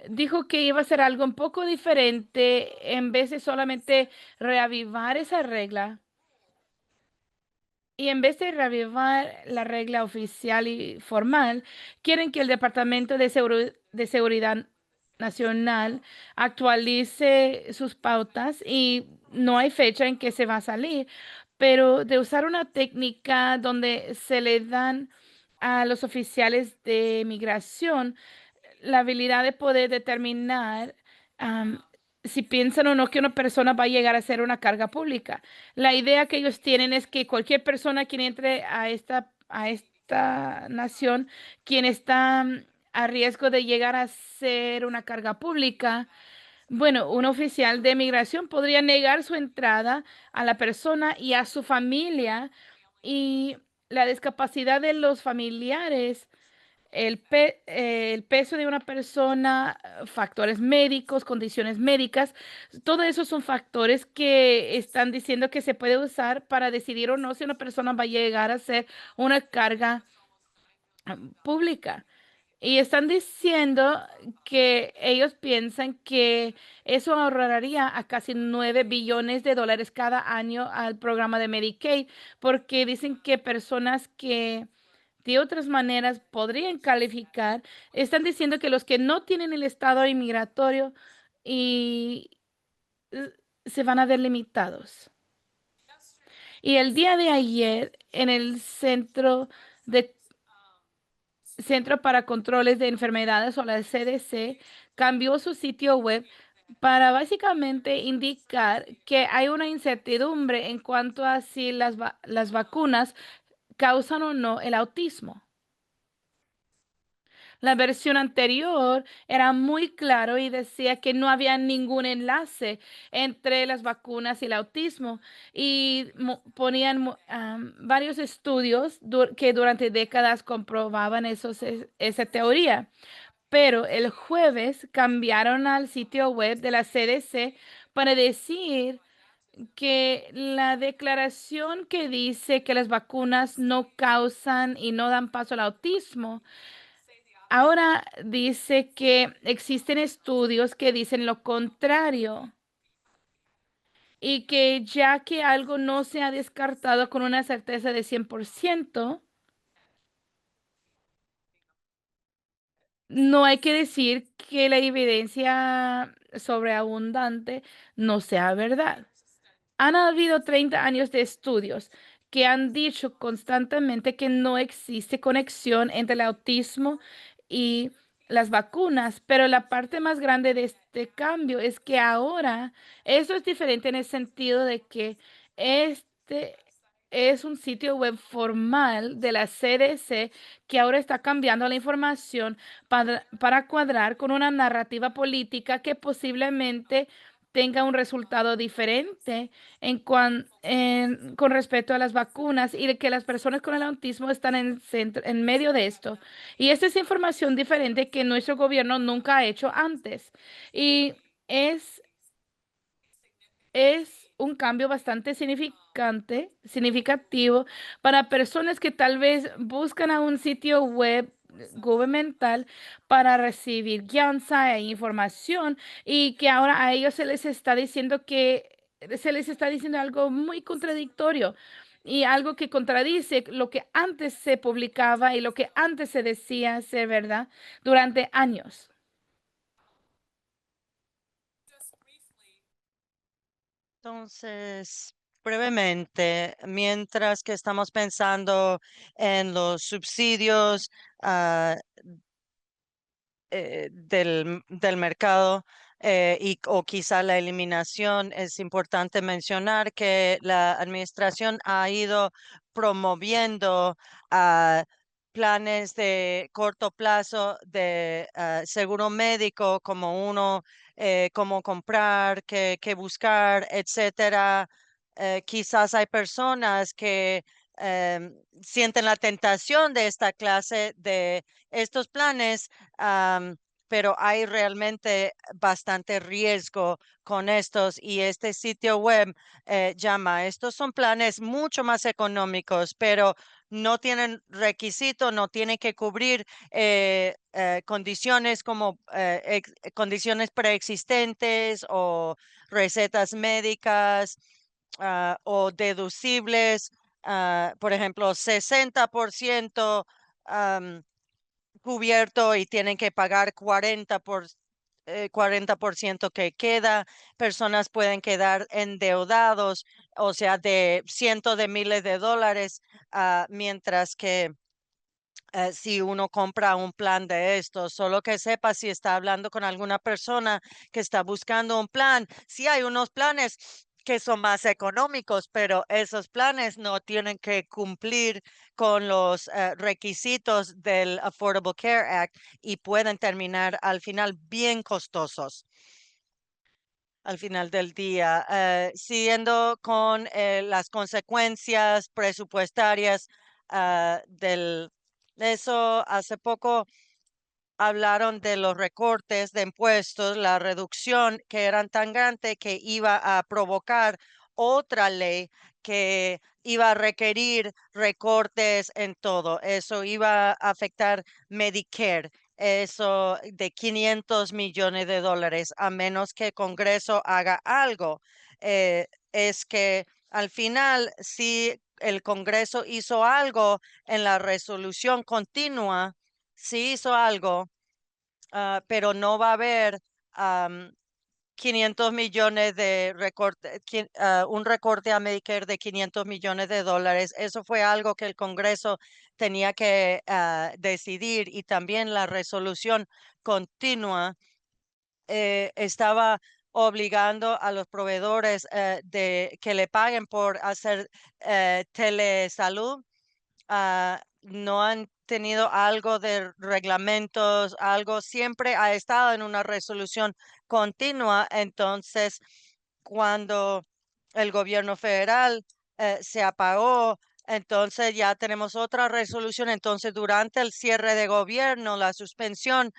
dijo que iba a hacer algo un poco diferente en vez de solamente reavivar esa regla y en vez de reavivar la regla oficial y formal, quieren que el Departamento de Seguridad Nacional actualice sus pautas y no hay fecha en que se va a salir, pero de usar una técnica donde se le dan a los oficiales de migración la habilidad de poder determinar am, si piensan o no que una persona va a llegar a ser una carga pública. La idea que ellos tienen es que cualquier persona quien entre a esta nación, quien está a riesgo de llegar a ser una carga pública, bueno, un oficial de migración podría negar su entrada a la persona y a su familia y la discapacidad de los familiares el peso de una persona, factores médicos, condiciones médicas, todo eso son factores que están diciendo que se puede usar para decidir o no si una persona va a llegar a ser una carga pública. Y están diciendo que ellos piensan que eso ahorraría a casi 9 billones de dólares cada año al programa de Medicaid, porque dicen que personas que de otras maneras podrían calificar, están diciendo que los que no tienen el estado inmigratorio y se van a ver limitados. Y el día de ayer, en el de Centro para Controles de Enfermedades o la CDC, cambió su sitio web para básicamente indicar que hay una incertidumbre en cuanto a si las vacunas causan o no el autismo. La versión anterior era muy claro y decía que no había ningún enlace entre las vacunas y el autismo y ponían varios estudios que durante décadas comprobaban esa teoría. Pero el jueves cambiaron al sitio web de la CDC para decir que la declaración que dice que las vacunas no causan y no dan paso al autismo. Ahora dice que existen estudios que dicen lo contrario y que ya que algo no se ha descartado con una certeza de 100%, no hay que decir que la evidencia sobreabundante no sea verdad. Han habido 30 años de estudios que han dicho constantemente que no existe conexión entre el autismo y las vacunas, pero la parte más grande de este cambio es que ahora eso es diferente en el sentido de que este es un sitio web formal de la CDC que ahora está cambiando la información para cuadrar con una narrativa política que posiblemente tenga un resultado diferente con respecto a las vacunas y de que las personas con el autismo están en medio de esto. Y esta es información diferente que nuestro gobierno nunca ha hecho antes. Y es es un cambio bastante significativo para personas que tal vez buscan a un sitio web gubernamental para recibir guianza e información y que ahora a ellos se les está diciendo algo muy contradictorio y algo que contradice lo que antes se publicaba y lo que antes se decía ser verdad durante años.
Entonces, brevemente, mientras que estamos pensando en los subsidios, ah, del mercado o quizá la eliminación, es importante mencionar que la administración ha ido promoviendo ah, planes de corto plazo de seguro médico, como uno, cómo comprar, qué buscar, etcétera. Quizás hay personas que sienten la tentación de esta clase de estos planes, am, pero hay realmente bastante riesgo con estos y este sitio web llama, estos son planes mucho más económicos, pero no tienen requisito, no tienen que cubrir condiciones como condiciones preexistentes o recetas médicas o deducibles, por ejemplo, 60% cubierto y tienen que pagar 40% que queda. Personas pueden quedar endeudados, o sea, de cientos de miles de dólares, mientras que si uno compra un plan de estos, solo que sepa si está hablando con alguna persona que está buscando un plan. Sí hay unos planes que son más económicos, pero esos planes no tienen que cumplir con los requisitos del Affordable Care Act y pueden terminar al final bien costosos al final del día. Siguiendo con las consecuencias presupuestarias de eso, hace poco hablaron de los recortes de impuestos, la reducción que eran tan grande que iba a provocar otra ley que iba a requerir recortes en todo. Eso iba a afectar Medicare, eso de 500 millones de dólares, a menos que el Congreso haga algo. Es que al final, si el Congreso hizo algo en la resolución continua, sí hizo algo, pero no va a haber am, 500 millones de recorte, un recorte a Medicare de 500 millones de dólares. Eso fue algo que el Congreso tenía que decidir y también la resolución continua estaba obligando a los proveedores de que le paguen por hacer telesalud. No han tenido algo de reglamentos, algo siempre ha estado en una resolución continua. Entonces, cuando el gobierno federal se apagó, entonces ya tenemos otra resolución. Entonces, durante el cierre de gobierno, la suspensión,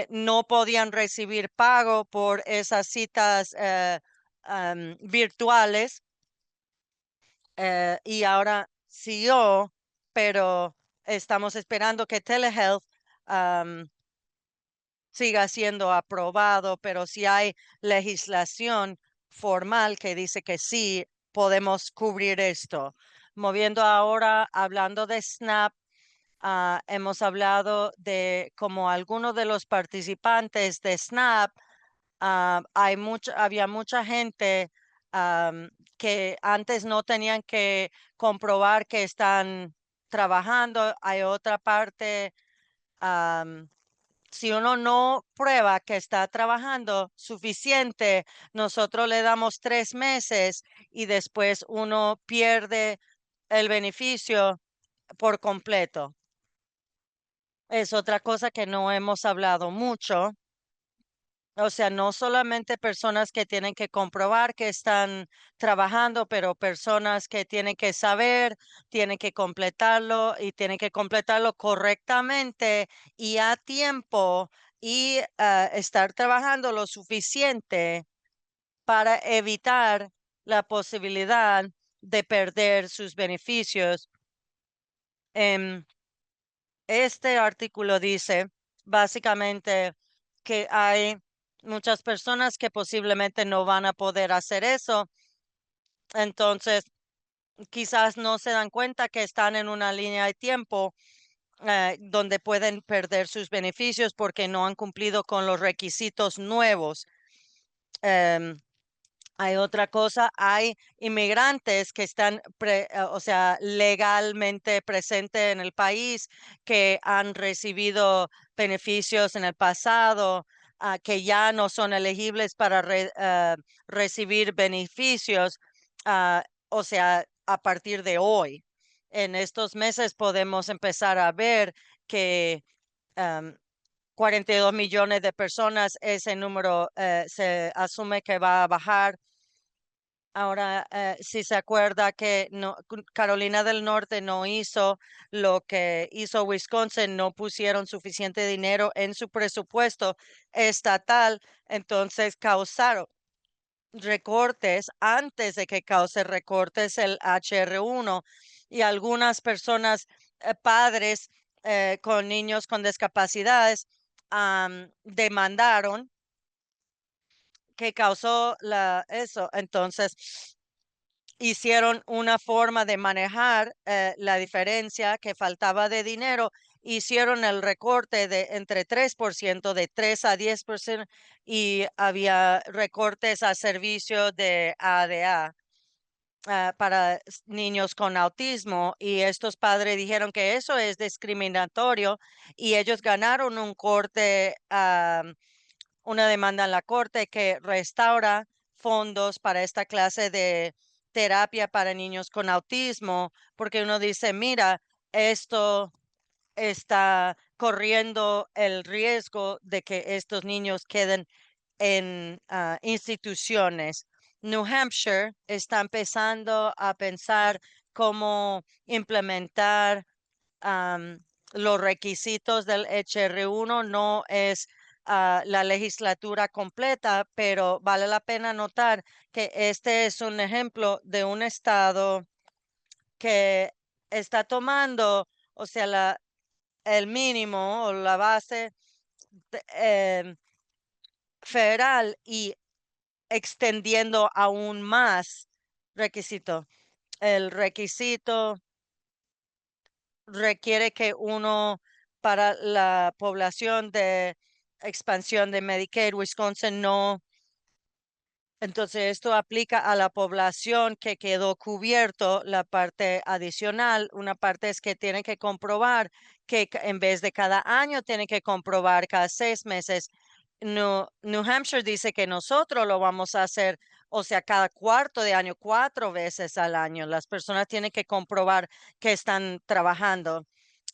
no podían recibir pago por esas citas virtuales y ahora siguió, pero estamos esperando que telehealth am, siga siendo aprobado, pero si hay legislación formal que dice que sí podemos cubrir esto. Moviendo ahora, hablando de SNAP, hemos hablado de como algunos de los participantes de SNAP, había mucha gente que antes no tenían que comprobar que están trabajando. Hay otra parte, si uno no prueba que está trabajando suficiente, nosotros le damos 3 meses y después uno pierde el beneficio por completo. Es otra cosa que no hemos hablado mucho. O sea, no solamente personas que tienen que comprobar que están trabajando, pero personas que tienen que saber, tienen que completarlo y tienen que completarlo correctamente y a tiempo y estar trabajando lo suficiente para evitar la posibilidad de perder sus beneficios. Em, Este artículo dice básicamente que hay muchas personas que posiblemente no van a poder hacer eso, entonces quizás no se dan cuenta que están en una línea de tiempo donde pueden perder sus beneficios porque no han cumplido con los requisitos nuevos. Em, Hay otra cosa, hay inmigrantes que están, o sea, legalmente presentes en el país, que han recibido beneficios en el pasado, que ya no son elegibles para recibir beneficios, o sea, a partir de hoy. En estos meses podemos empezar a ver que 42 millones de personas, ese número se asume que va a bajar. Ahora, si se acuerda que Carolina del Norte no hizo lo que hizo Wisconsin, no pusieron suficiente dinero en su presupuesto estatal, entonces causaron recortes antes de que cause recortes el HR1 y algunas personas, padres con niños con discapacidades, demandaron que causó eso. Entonces, hicieron una forma de manejar la diferencia que faltaba de dinero, hicieron el recorte de entre 3%, de 3 a 10%, y había recortes a servicios de ADA para niños con autismo, y estos padres dijeron que eso es discriminatorio y ellos ganaron un corte, una demanda en la corte que restaura fondos para esta clase de terapia para niños con autismo, porque uno dice, mira, esto está corriendo el riesgo de que estos niños queden en instituciones. New Hampshire está empezando a pensar cómo implementar am, los requisitos del HR1. No es la legislatura completa, pero vale la pena notar que este es un ejemplo de un estado que está tomando, o sea, el mínimo o la base federal y extendiendo aún más requisito. El requisito requiere que uno, para la población de expansión de Medicaid, Wisconsin no. Entonces, esto aplica a la población que quedó cubierto la parte adicional. Una parte es que tienen que comprobar que en vez de cada año, tienen que comprobar cada 6 meses. New Hampshire dice que nosotros lo vamos a hacer, o sea, cada cuarto de año, 4 veces al año. Las personas tienen que comprobar que están trabajando.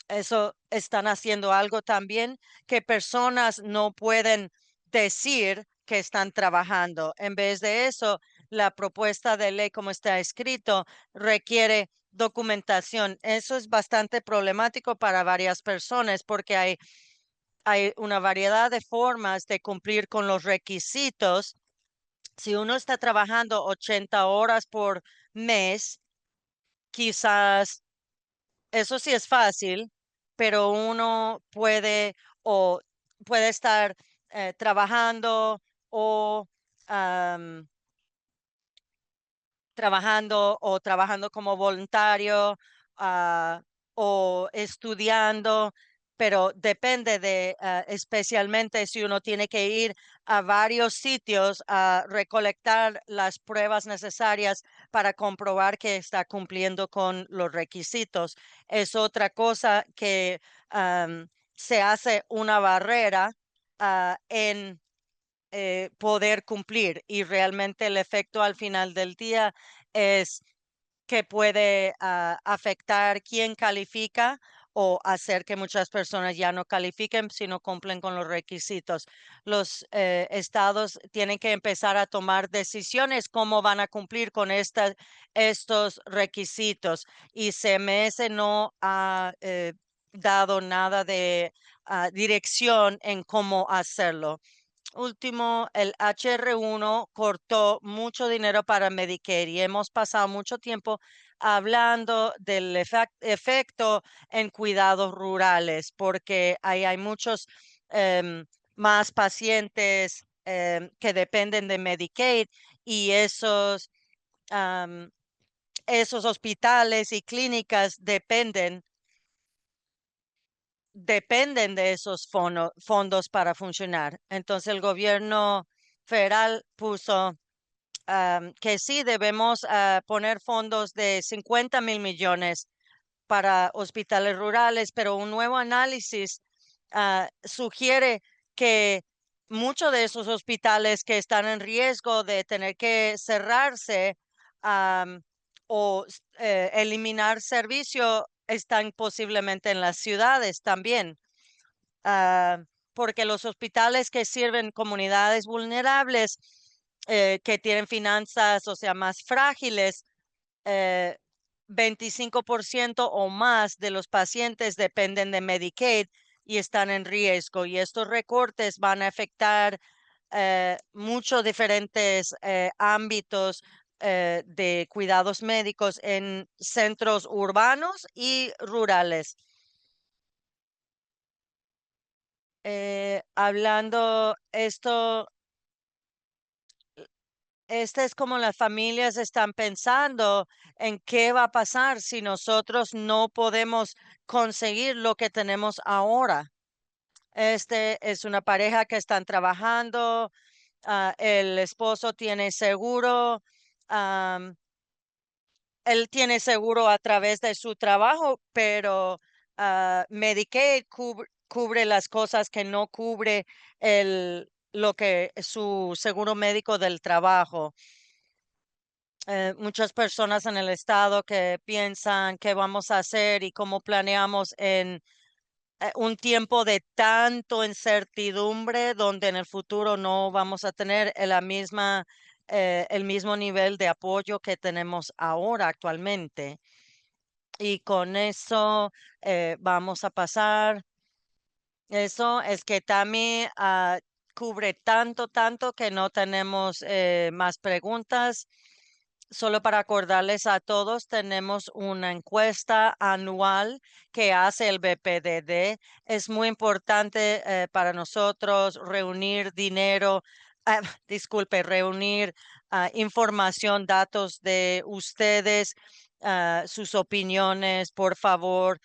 Eso están haciendo algo también que personas no pueden decir que están trabajando. En vez de eso, la propuesta de ley como está escrito requiere documentación. Eso es bastante problemático para varias personas porque hay una variedad de formas de cumplir con los requisitos. Si uno está trabajando 80 horas por mes, quizás eso sí es fácil, pero uno puede o puede estar trabajando o trabajando o trabajando como voluntario, o estudiando, pero depende de, especialmente si uno tiene que ir a varios sitios a recolectar las pruebas necesarias para comprobar que está cumpliendo con los requisitos. Es otra cosa que se hace una barrera en poder cumplir, y realmente el efecto al final del día es que puede afectar quién califica o hacer que muchas personas ya no califiquen si no cumplen con los requisitos. Los estados tienen que empezar a tomar decisiones cómo van a cumplir con estos requisitos, y CMS no ha dado nada de dirección en cómo hacerlo. Último, el HR1 cortó mucho dinero para Medicare y hemos pasado mucho tiempo hablando del efecto en cuidados rurales, porque ahí hay muchos más pacientes que dependen de Medicaid, y am, esos hospitales y clínicas dependen de esos fondos para funcionar. Entonces el gobierno federal puso que sí debemos poner fondos de 50.000 millones para hospitales rurales, pero un nuevo análisis sugiere que muchos de esos hospitales que están en riesgo de tener que cerrarse, am, eliminar servicio están posiblemente en las ciudades también, ah, porque los hospitales que sirven comunidades vulnerables, que tienen finanzas, o sea, más frágiles, eh, 25% o más de los pacientes dependen de Medicaid y están en riesgo. Y estos recortes van a afectar muchos diferentes ámbitos de cuidados médicos en centros urbanos y rurales. Hablando esto, este es como las familias están pensando en qué va a pasar si nosotros no podemos conseguir lo que tenemos ahora. Este es una pareja que están trabajando, el esposo tiene seguro, él tiene seguro a través de su trabajo, pero Medicaid cubre las cosas que no cubre lo que su seguro médico del trabajo. Muchas personas en el estado que piensan qué vamos a hacer y cómo planeamos en un tiempo de tanto incertidumbre, donde en el futuro no vamos a tener el mismo nivel de apoyo que tenemos ahora actualmente. Y con eso vamos a pasar. Eso es que también cubre tanto que no tenemos más preguntas. Solo para acordarles a todos, tenemos una encuesta anual que hace el BPDD. Es muy importante para nosotros reunir dinero, disculpe, reunir información, datos de ustedes, sus opiniones, por favor.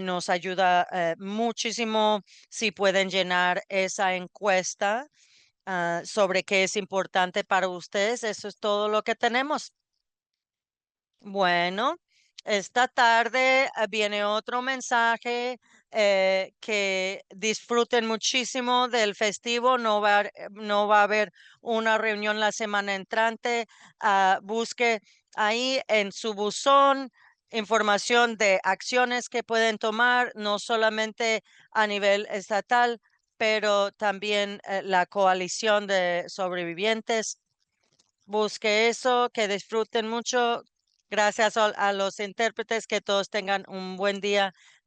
Nos ayuda muchísimo si pueden llenar esa encuesta sobre qué es importante para ustedes. Eso es todo lo que tenemos. Bueno, esta tarde viene otro mensaje, que disfruten muchísimo del festivo. No va a haber una reunión la semana entrante. Busque ahí en su buzón información de acciones que pueden tomar, no solamente a nivel estatal, pero también la coalición de sobrevivientes. Busque eso, que disfruten mucho. Gracias a los intérpretes, que todos tengan un buen día.